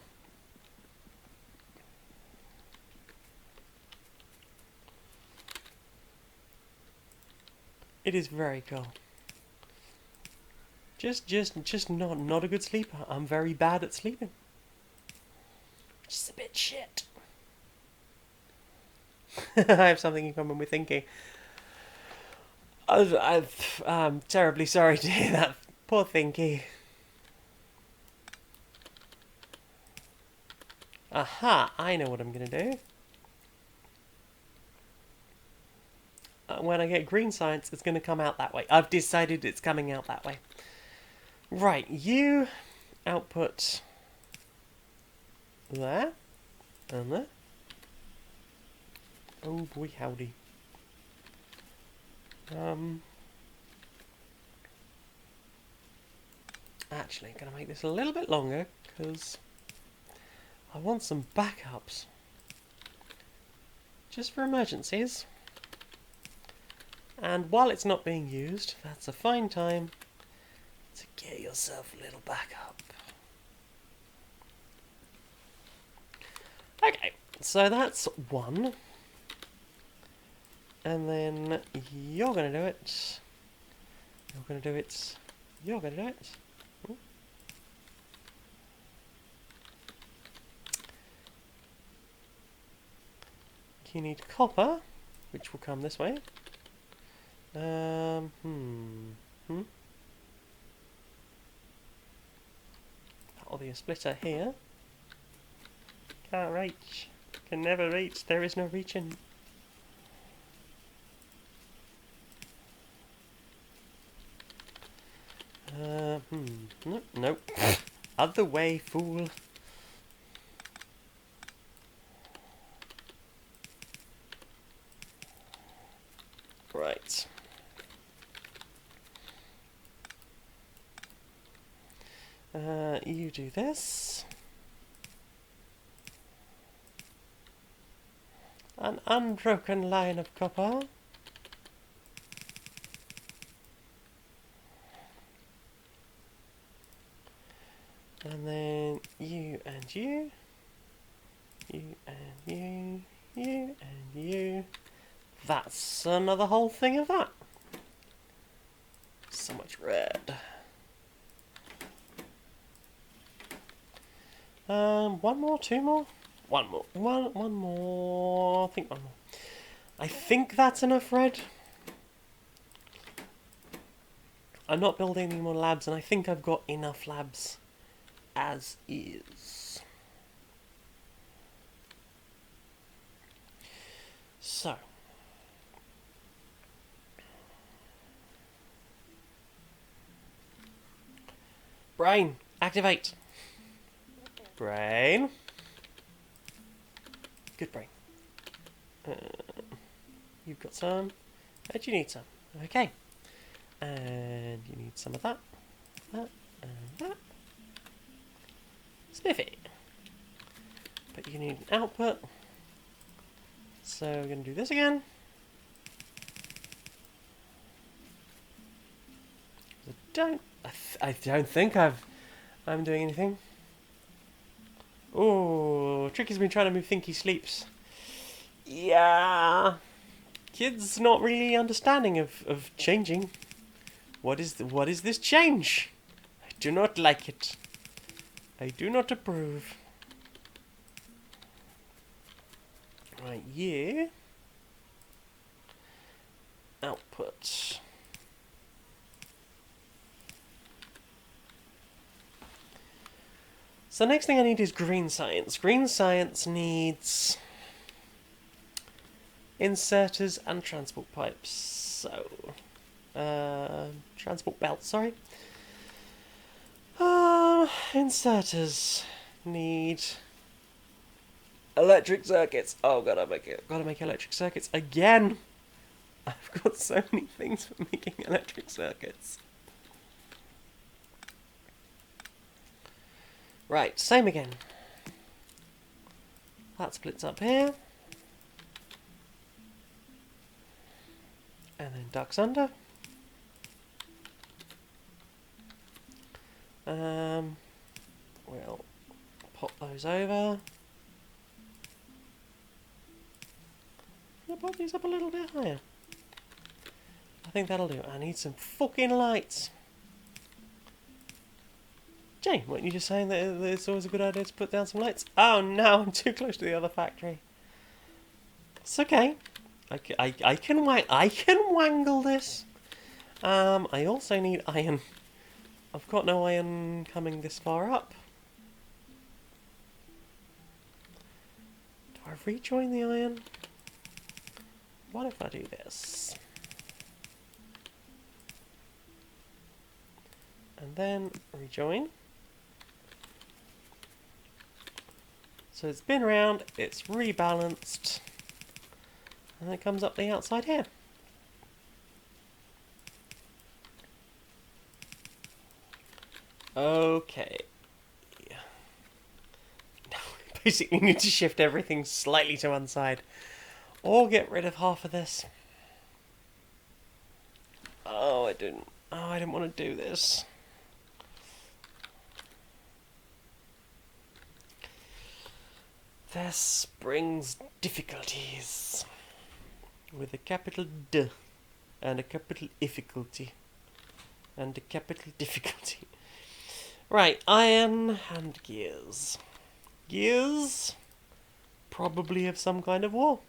It is very cool. Just not a good sleeper. I'm very bad at sleeping. Just a bit shit. I have something in common with thinking. I'm terribly sorry to hear that. Poor Thinky. Aha, I know what I'm going to do. When I get green science, it's going to come out that way. I've decided it's coming out that way. Right, you output there and there. Oh boy, howdy. Actually, going to make this a little bit longer because I want some backups. Just for emergencies. And while it's not being used, that's a fine time to get yourself a little backup. Okay, so that's one. And then you're going to do it. You're going to do it You're gonna do it. Ooh. You need copper, which will come this way. That'll be a splitter here. Can't reach. Can never reach. There is no reaching. Nope. Other way, fool. Right. You do this. An unbroken line of copper. And then you and you. You and you. You and you. That's another whole thing of that. So much red. One more, two more? One more. One more. I think one more. I think that's enough red. I'm not building any more labs, and I think I've got enough labs as is. So. Brain, activate. Brain. Good brain. You've got some. And you need some. Okay. And you need some of that. That and that. Spiffy. But you need an output. So we're going to do this again. I don't think I'm doing anything. Oh, Tricky's been trying to move Thinky Sleeps. Yeah. Kid's not really understanding of changing. What is this change? I do not like it. I do not approve. Right, yeah. Output. So the next thing I need is green science. Green science needs inserters and transport pipes. So, transport belts, sorry. Inserters need electric circuits. Oh, gotta make electric circuits again. I've got so many things for making electric circuits. Right, same again. That splits up here. And then ducks under. We'll pop those over. I'll pop these up a little bit higher. I think that'll do. I need some fucking lights. Jane, weren't you just saying that it's always a good idea to put down some lights? Oh no, I'm too close to the other factory. It's okay. I can wangle this. I also need iron. I've got no iron coming this far up. Do I rejoin the iron? What if I do this? And then rejoin. So it's been around, it's rebalanced, and it comes up the outside here. Okay. Now we basically need to shift everything slightly to one side, or get rid of half of this. Oh, I didn't want to do this. This brings difficulties. With a capital D and a capital difficulty. Under capital difficulty. Right, iron and gears. Gears, probably of some kind of war.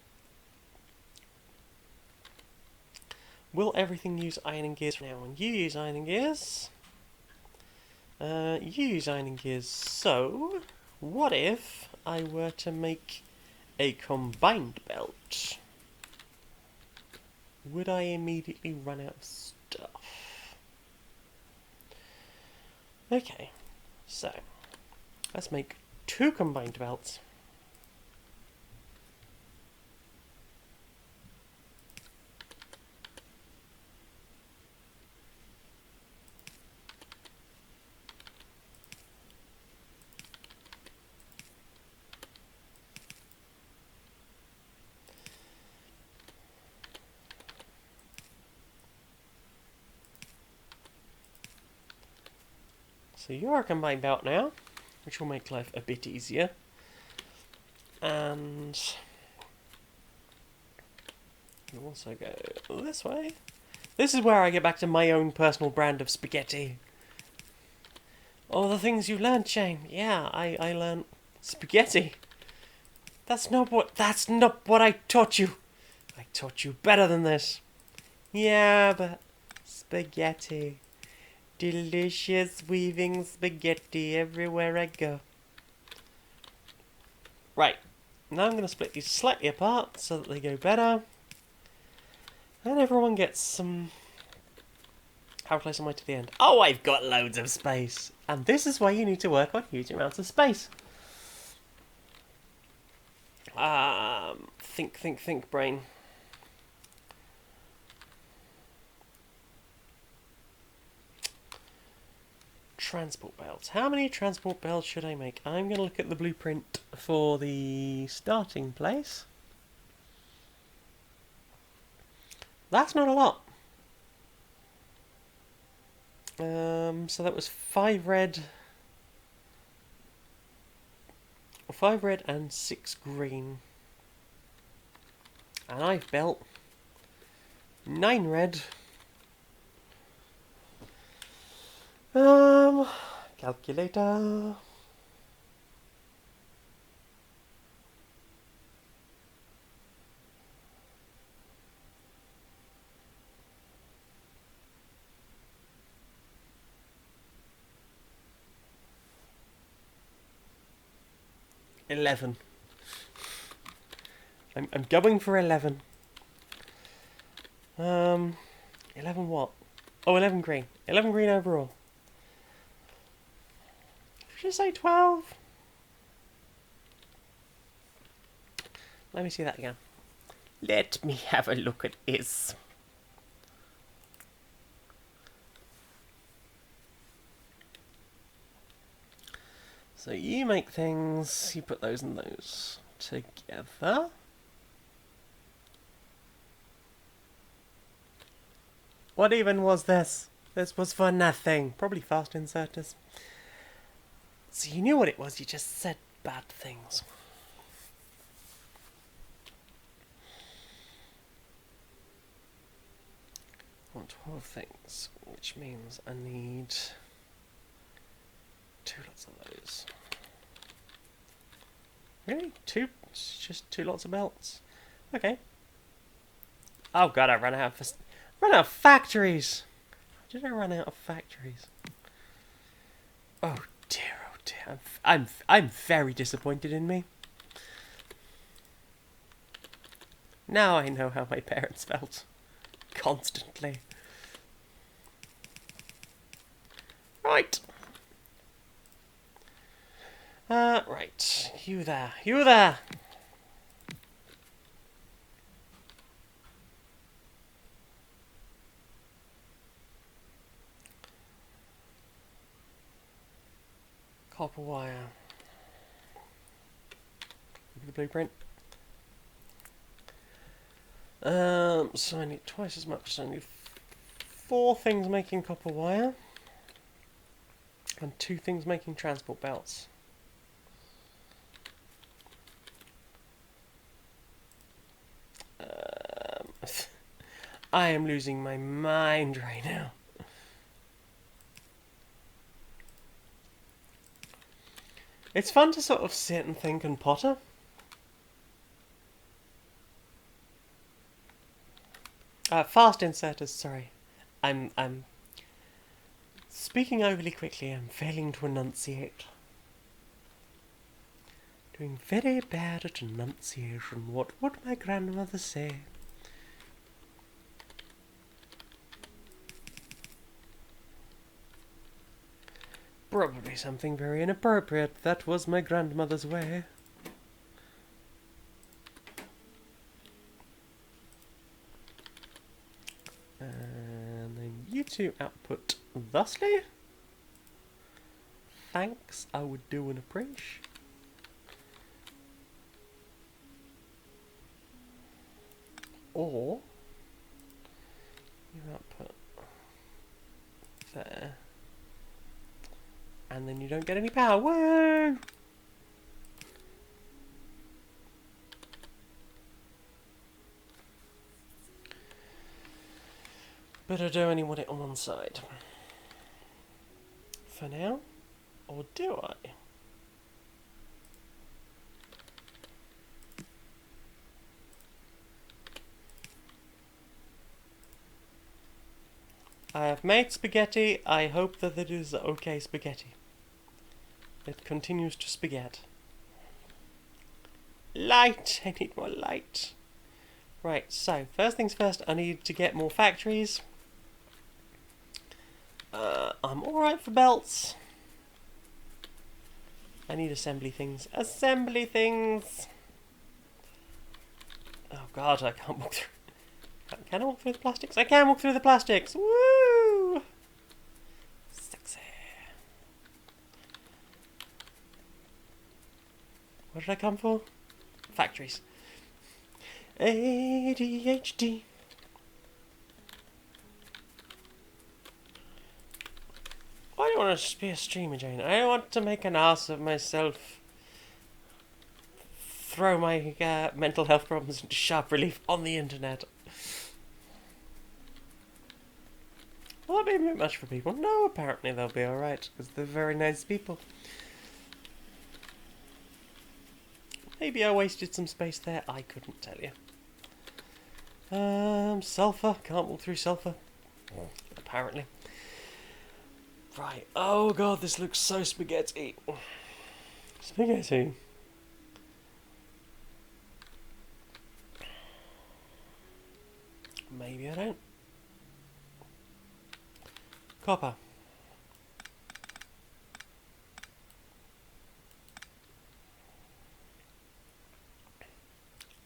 Will everything use iron and gears now? And you use iron and gears. You use iron and gears. So, what if I were to make a combined belt? Would I immediately run out of stuff? Okay, so let's make 2 combined belts. So you're a combined belt now, which will make life a bit easier. And you also go this way. This is where I get back to my own personal brand of spaghetti. All the things you learned, Shane. Yeah, I learned spaghetti. That's not what I taught you. I taught you better than this. Yeah, but spaghetti. Delicious weaving spaghetti everywhere I go. Right, now I'm going to split these slightly apart so that they go better. And everyone gets some... How close am I to the end? Oh, I've got loads of space. And this is why you need to work on huge amounts of space. Think, brain. Transport belts. How many transport belts should I make? I'm going to look at the blueprint for the starting place. That's not a lot. So that was 5 red. 5 red and 6 green. And I've built 9 red. Calculator. $11. I'm going for 11. 11 what? Oh, 11 green. 11 green overall. Should I say 12? Let me see that again. Let me have a look at this. So you make things, you put those and those together. What even was this? This was for nothing. Probably fast inserters. So you knew what it was, you just said bad things. I want 12 things, which means I need 2 lots of those. Really? 2? It's just 2 lots of belts? Okay. Oh god, I ran out of factories! How did I run out of factories? Oh dear, oh dear. I'm very disappointed in me. Now I know how my parents felt. Constantly. Right. Right. You there. You there! Copper wire. Look at the blueprint. So I need twice as much. So I need 4 things making copper wire. And 2 things making transport belts. I am losing my mind right now. It's fun to sort of sit and think and potter. Fast inserters, sorry. I'm speaking overly quickly. I'm failing to enunciate. Doing very bad at enunciation. What would my grandmother say? Probably something very inappropriate. That was my grandmother's way. And then you two output thusly. Thanks, I would do an appreciation. Or you output there. And then you don't get any power. Woo! But I do only want it on one side. For now. Or do I? I have made spaghetti. I hope that it is okay spaghetti. It continues to spaghetti. Light! I need more light. Right, so first things first, I need to get more factories. I'm alright for belts. I need assembly things. Assembly things! Oh god, I can't walk through. Can I walk through the plastics? I can walk through the plastics! Woo! Sexy. What did I come for? Factories. ADHD. I don't want to be a streamer, Jane. I don't want to make an ass of myself. Throw my mental health problems into sharp relief on the internet. Will that be a bit much for people? No, apparently they'll be alright, because they're very nice people. Maybe I wasted some space there, I couldn't tell you. Sulfur, can't walk through sulfur. Apparently. Right, oh god, this looks so spaghetti. Spaghetti. Maybe I don't. Copper.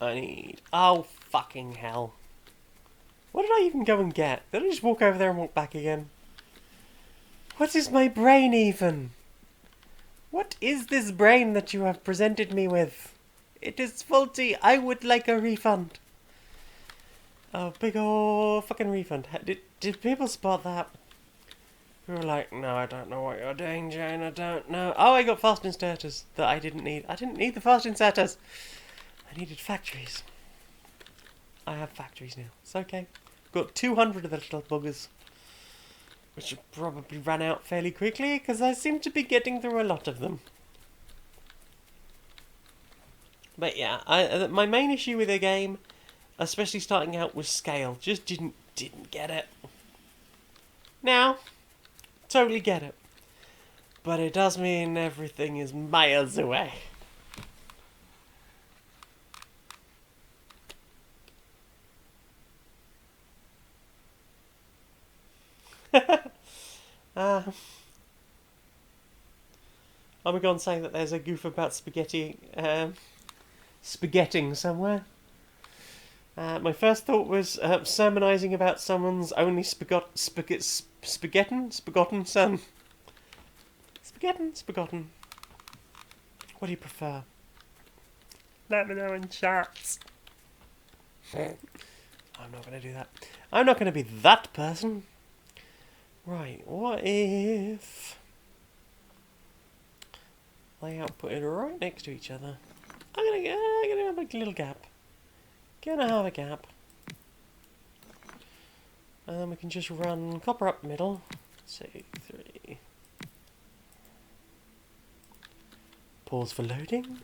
I need... Oh, fucking hell. What did I even go and get? Did I just walk over there and walk back again? What is my brain even? What is this brain that you have presented me with? It is faulty. I would like a refund. Oh, big ol' fucking refund. Did people spot that? We were like, no, I don't know what you're doing, Jane. I don't know. Oh, I got fast inserters that I didn't need. I didn't need the fast inserters. I needed factories. I have factories now. It's okay. Got 200 of the little buggers. Which probably ran out fairly quickly, because I seem to be getting through a lot of them. But yeah, my main issue with the game, especially starting out, was scale. Just didn't get it. Now, totally get it. But it does mean everything is miles away. I'm going to say that there's a goof about spaghetti, spaghetting somewhere. My first thought was sermonising about someone's only spagotton son. Spagotton. What do you prefer? Let me know in chats. I'm not going to do that. I'm not going to be that person. Right, what if they output it right next to each other? I'm gonna have a little gap. Gonna have a gap. And then we can just run copper up middle. Say 3. Pause for loading.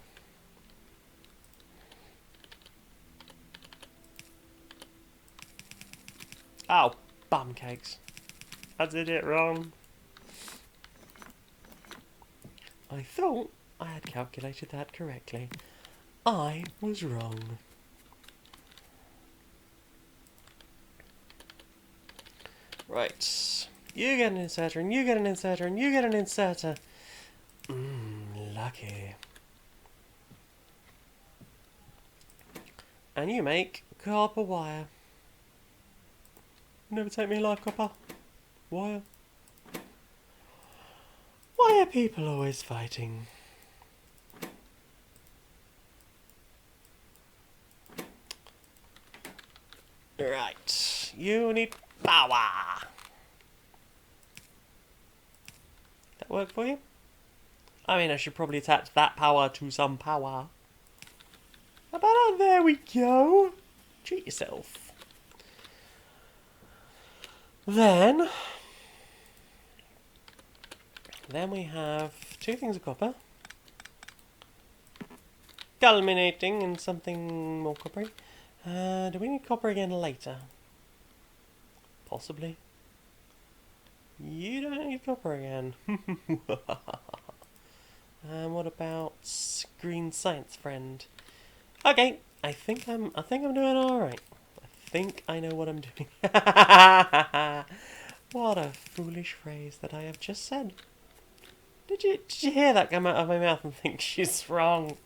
Oh, bum cakes. I did it wrong. I thought I had calculated that correctly. I was wrong. Right. You get an inserter, and you get an inserter, and you get an inserter. Lucky. And you make copper wire. Never take me like copper wire. Why are people always fighting? Right. You need power. That work for you? I mean, I should probably attach that power to some power. How about that? There we go. Treat yourself. Then we have 2 things of copper. Culminating in something more coppery. Do we need copper again later? Possibly. You don't need copper again. What about green science friend? Okay, I think I'm doing all right. I think I know what I'm doing. What a foolish phrase that I have just said. Did you hear that come out of my mouth and think she's wrong?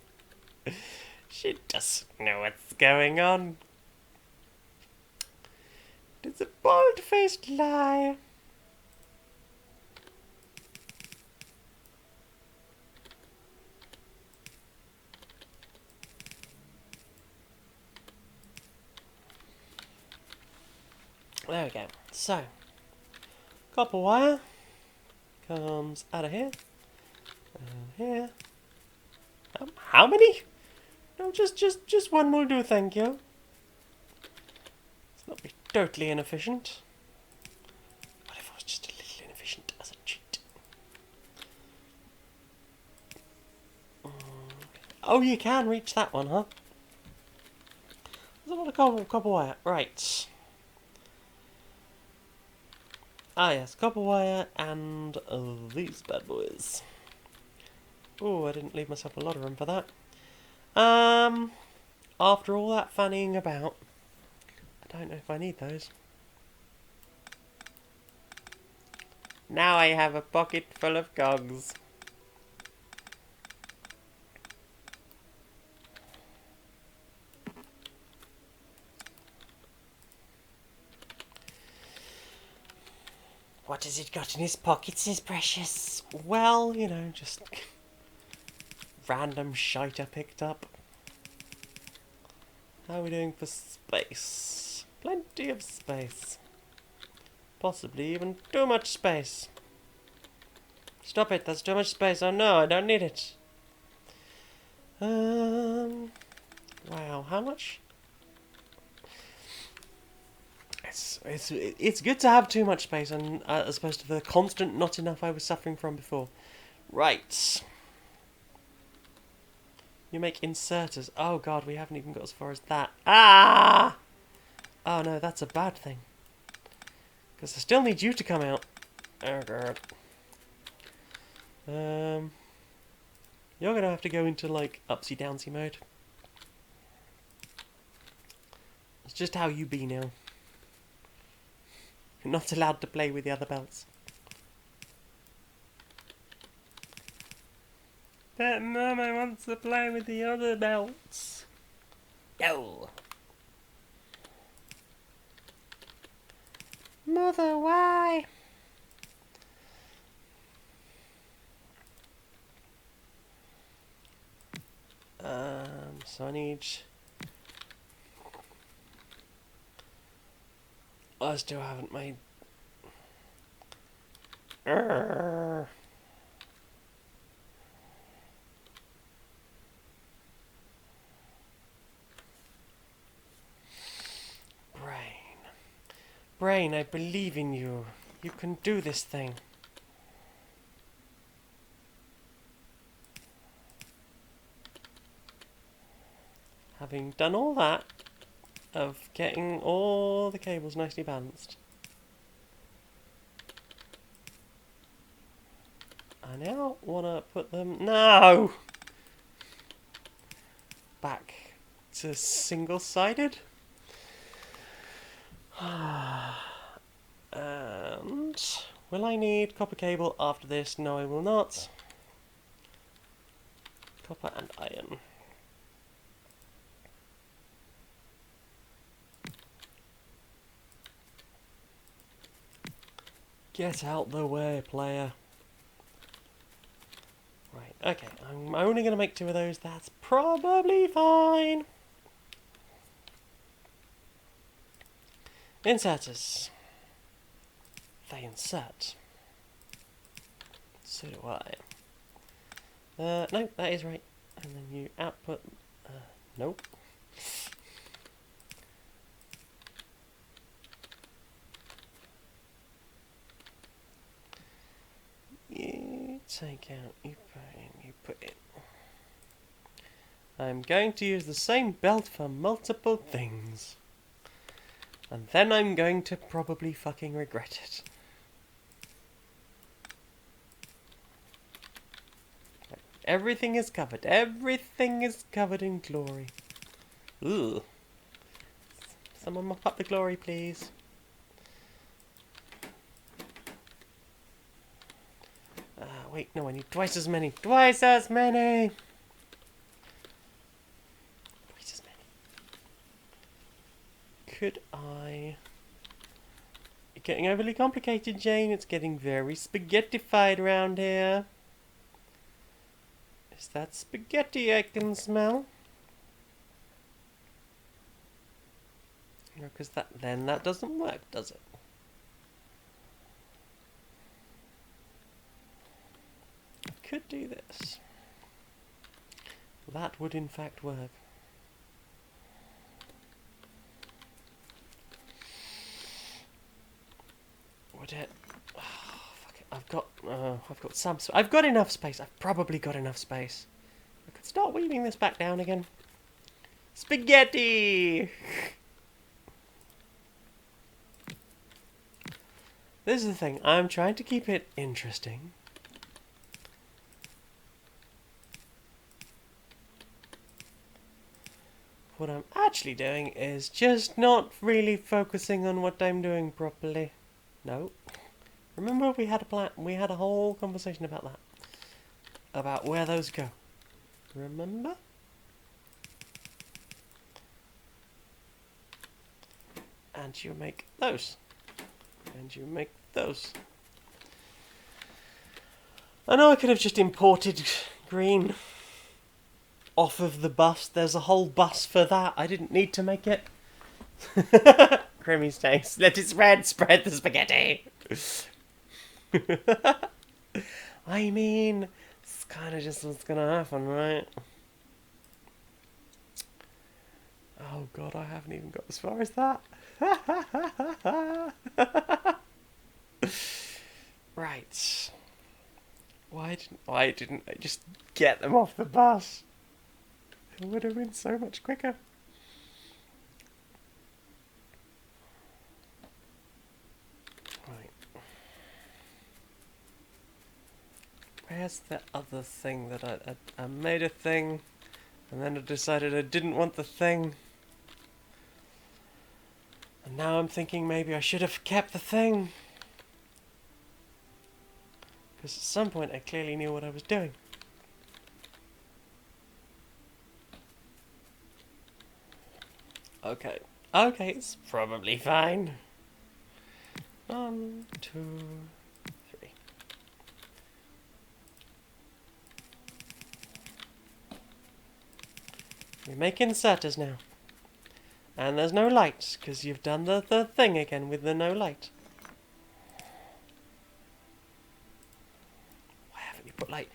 She doesn't know what's going on. It's a bold-faced lie. There we go. So, copper wire comes out of here, and here. How many? No, just one will do, thank you. Let's not be totally inefficient. What if I was just a little inefficient as a cheat? Oh, you can reach that one, huh? There's a lot of copper wire. Right. Ah, yes, copper wire and these bad boys. Oh, I didn't leave myself a lot of room for that. After all that fannying about, I don't know if I need those. Now I have a pocket full of cogs. What has it got in his pockets, his precious? Well, you know, just random shite I picked up. How are we doing for space? Plenty of space. Possibly even too much space. Stop it, that's too much space. Oh no, I don't need it. Wow, how much? It's good to have too much space, and as opposed to the constant not enough I was suffering from before. Right. You make inserters. Oh god, we haven't even got as far as that. Ah! Oh no, that's a bad thing. Because I still need you to come out. Oh god. You're gonna have to go into like upsy downsy mode. It's just how you be now. You're not allowed to play with the other belts. But Mum, I want to play with the other belts. No. Mother, why? So I need... I still haven't made... Brain, I believe in you. You can do this thing. having done all that, of getting all the cables nicely balanced, I now want to put them... No! Back to single-sided. And... will I need copper cable after this? No, I will not. Copper and iron. Get out the way, player. Right, okay, I'm only going to make 2 of those. That's probably fine. Inserters. They insert. So do I. No, that is right. And then you output... nope. You take out, you put in, you put in. I'm going to use the same belt for multiple things. And then I'm going to probably fucking regret it. Everything is covered. Everything is covered in glory. Ooh. Someone mop up the glory, please. Wait, no, I need twice as many. Twice as many! Twice as many. Could I... You're getting overly complicated, Jane. It's getting very spaghettified around here. Is that spaghetti I can smell? No, because then that doesn't work, does it? I could do this. That would in fact work. Would it? Oh, fuck it. I've got some. I've got enough space. I've probably got enough space. I could start weaving this back down again. Spaghetti. This is the thing. I'm trying to keep it interesting. What I'm actually doing is just not really focusing on what I'm doing properly. No. Remember we had a plan, we had a whole conversation about that. About where those go. Remember? And you make those. And you make those. I know I could have just imported green off of the bus. There's a whole bus for that. I didn't need to make it. Creamy stains. Let it spread. Spread the spaghetti. I mean, it's kind of just what's going to happen, right? Oh god, I haven't even got as far as that. Right. Why didn't I just get them off the bus? It would have been so much quicker. Right. Where's the other thing that I made a thing, and then I decided I didn't want the thing. And now I'm thinking maybe I should have kept the thing. Because at some point I clearly knew what I was doing. Okay. Okay, it's probably fine. 1, 2, 3. We make inserters now. And there's no light, because you've done the thing again with the no light. Why haven't you put light?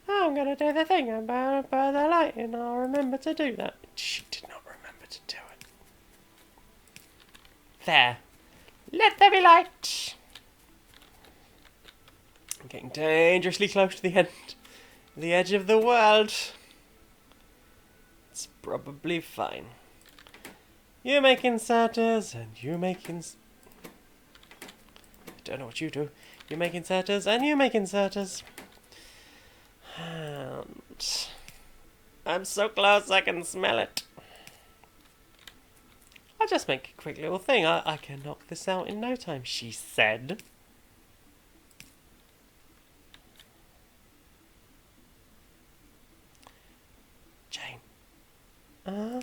Oh, I'm going to do the thing. I'm going to put the light and I'll remember to do that. She did not remember to do it. There. Let there be light. I'm getting dangerously close to the end. The edge of the world. It's probably fine. You make inserters, and you make I don't know what you do. You make inserters, and you make inserters. And I'm so close I can smell it. I'll just make a quick little thing. I can knock this out in no time, she said. Jane. Where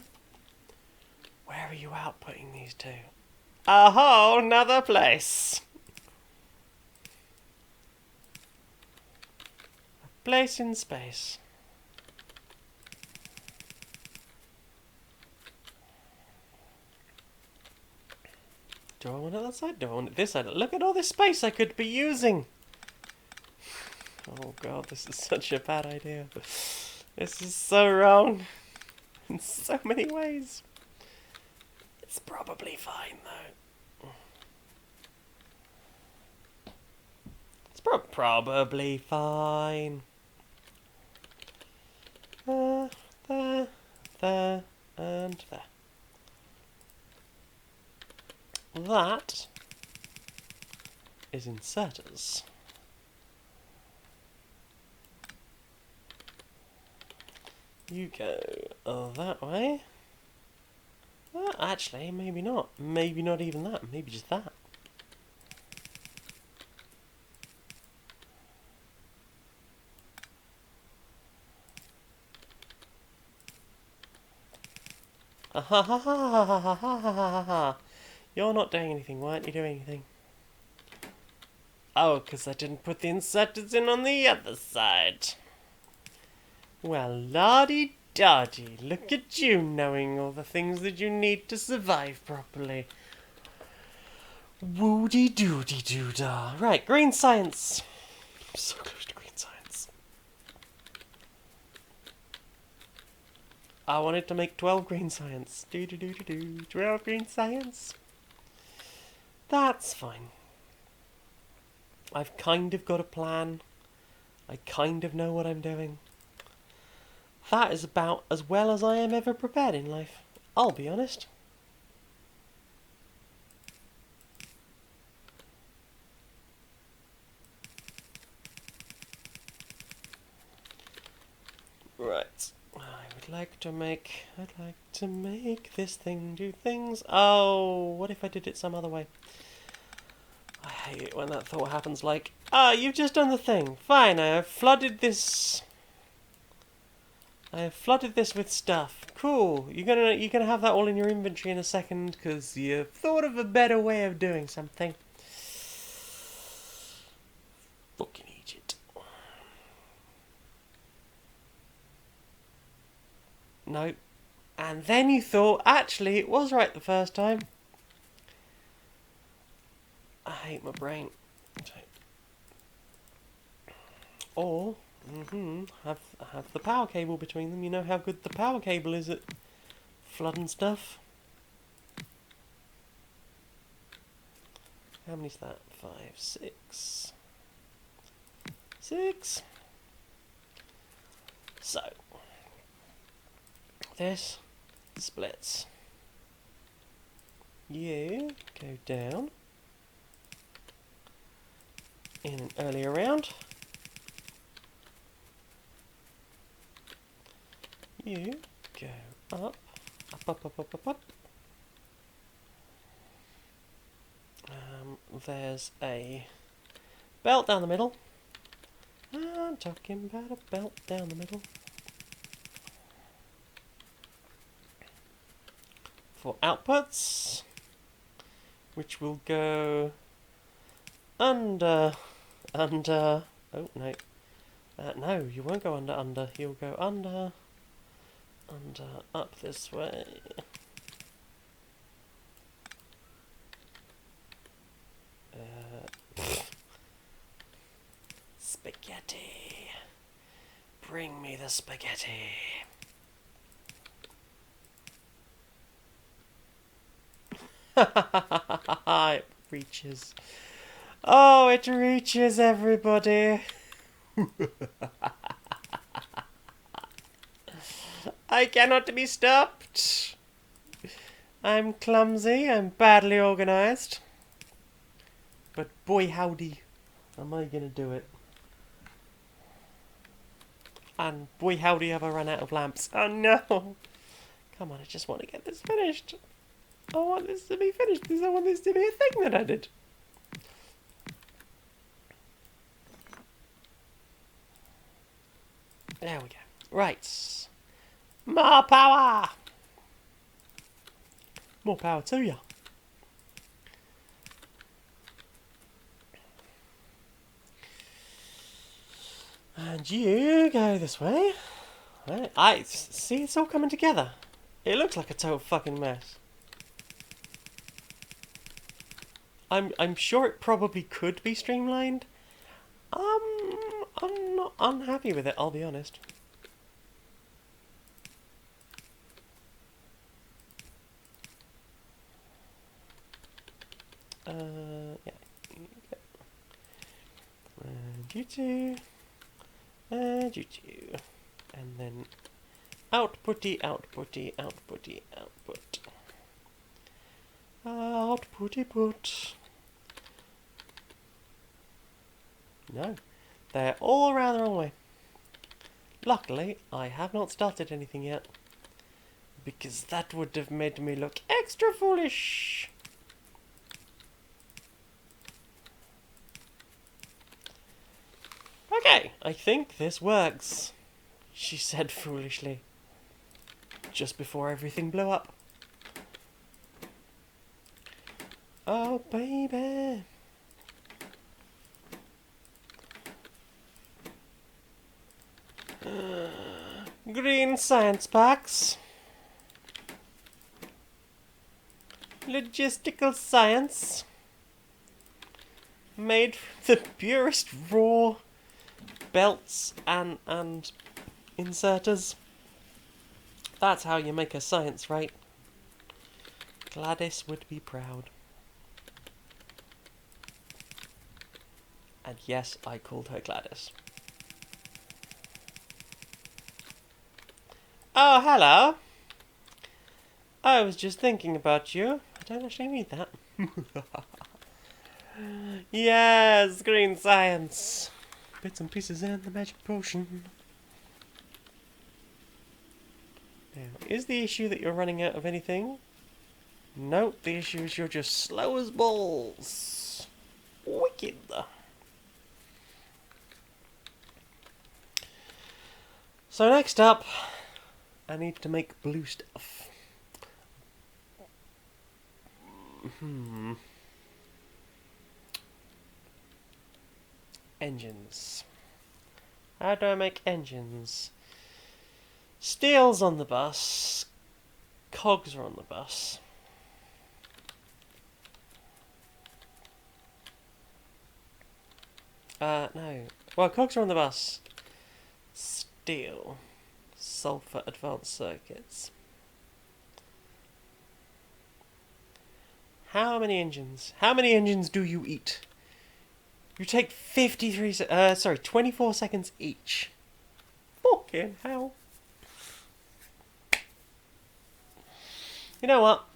are you outputting these to? A whole nother place. A place in space. Do I want it that side? Do I want it this side? Look at all this space I could be using. Oh god, this is such a bad idea. This is so wrong. In so many ways. It's probably fine though. It's probably fine. There, there, and there. That is inserters. You go that way. Actually, maybe not. Maybe not even that. Maybe just that. Ha ha ha ha ha ha ha ha ha. You're not doing anything. Why aren't you doing anything? Oh, because I didn't put the inserters in on the other side. Well, la-di-da-di. Look at you knowing all the things that you need to survive properly. Woody-doody-doo-da. Right, green science. I'm so close to green science. I wanted to make 12 green science. Do-do-do-do-do. 12 green science. That's fine. I've kind of got a plan. I kind of know what I'm doing. That is about as well as I am ever prepared in life. I'll be honest. Right. I'd like to make this thing do things. Oh, what if I did it some other way? I hate it when that thought happens, like, you've just done the thing. Fine, I have flooded this with stuff. Cool. You're gonna have that all in your inventory in a second because you thought of a better way of doing something. Fucking Egypt. No. And then you thought, actually, it was right the first time. I hate my brain. Or, have the power cable between them. You know how good the power cable is at flooding stuff. How many's that? 5, 6. 6. So, this splits. You go down in an earlier round. You go up, up. There's a belt down the middle. I'm talking about a belt down the middle. For outputs, which will go under. Oh no. No, you won't go under. You'll go under, up this way. Spaghetti. Bring me the spaghetti. It reaches. Oh, it reaches everybody. I cannot be stopped. I'm clumsy, I'm badly organised. But boy howdy, am I gonna do it. And boy howdy have I run out of lamps. Oh no! Come on, I just want to get this finished. I want this to be finished because I want this to be a thing that I did. There we go. Right. More power! More power to ya. And you go this way. Right. I see it's all coming together. It looks like a total fucking mess. I'm sure it probably could be streamlined. I'm not unhappy with it, I'll be honest. Yeah. And you two. And you two. And then outputty, outputty, outputty, output. Outputty put. No. They're all around the wrong way. Luckily, I have not started anything yet. Because that would have made me look extra foolish. Okay, I think this works, she said foolishly, just before everything blew up. Oh, baby. Green science packs. Logistical science. Made from the purest raw belts and inserters. That's how you make a science, right? Gladys would be proud. And yes, I called her Gladys. Oh, hello. I was just thinking about you. I don't actually need that. Yes, green science. Bits and pieces and the magic potion. Now, is the issue that you're running out of anything? Nope, the issue is you're just slow as balls. Wicked. So next up, I need to make blue stuff. Engines. How do I make engines? Steel's on the bus. Cogs are on the bus. No. Well, cogs are on the bus. Steel. Sulfur advanced circuits. How many engines? How many engines do you eat? You take 24 seconds each. Fucking hell. You know what?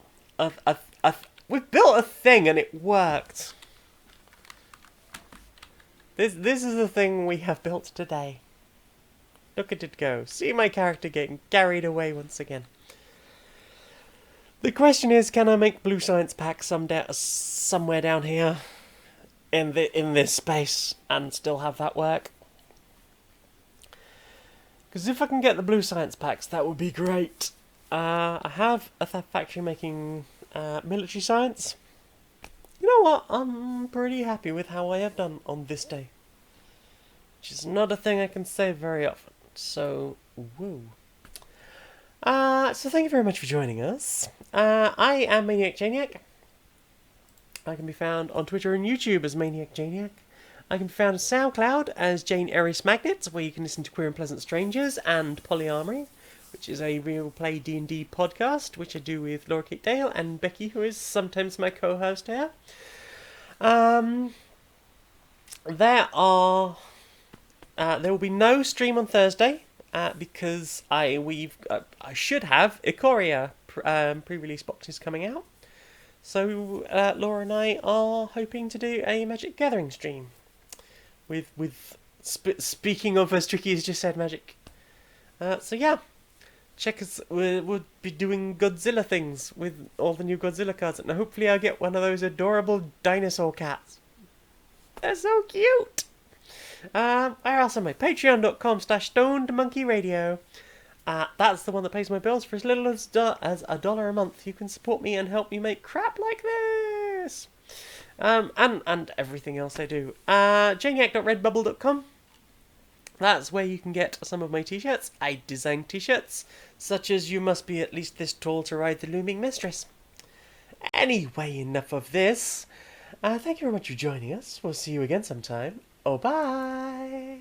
We've built a thing and it worked. This is the thing we have built today. Look at it go. See my character getting carried away once again. The question is, can I make blue science packs somewhere down here in this space and still have that work? Because if I can get the blue science packs, that would be great. I have a factory making military science. You know what? I'm pretty happy with how I have done on this day. Which is not a thing I can say very often. So, woo. So thank you very much for joining us. I am Maniac Janiac. I can be found on Twitter and YouTube as Maniac Janiac. I can be found on SoundCloud as Jane Eris Magnet, where you can listen to Queer and Pleasant Strangers and Polyamory, which is a real play D&D podcast, which I do with Laura Kate Dale and Becky, who is sometimes my co-host here. There will be no stream on Thursday. because I should have Ikoria pre-release boxes coming out. So Laura and I are hoping to do a Magic Gathering stream speaking of as Tricky as just said magic. So yeah, check us. We'll be doing Godzilla things with all the new Godzilla cards, and hopefully I'll get one of those adorable dinosaur cats. They're so cute. I also my patreon.com/stonedmonkeyradio. That's the one that pays my bills for as little as $1 a month. You can support me and help me make crap like this. And everything else I do. Janiac.redbubble.com. That's where you can get some of my t-shirts. I design t-shirts, such as "You must be at least this tall to ride the looming mistress." Anyway, enough of this. Thank you very much for joining us. We'll see you again sometime. Oh, bye!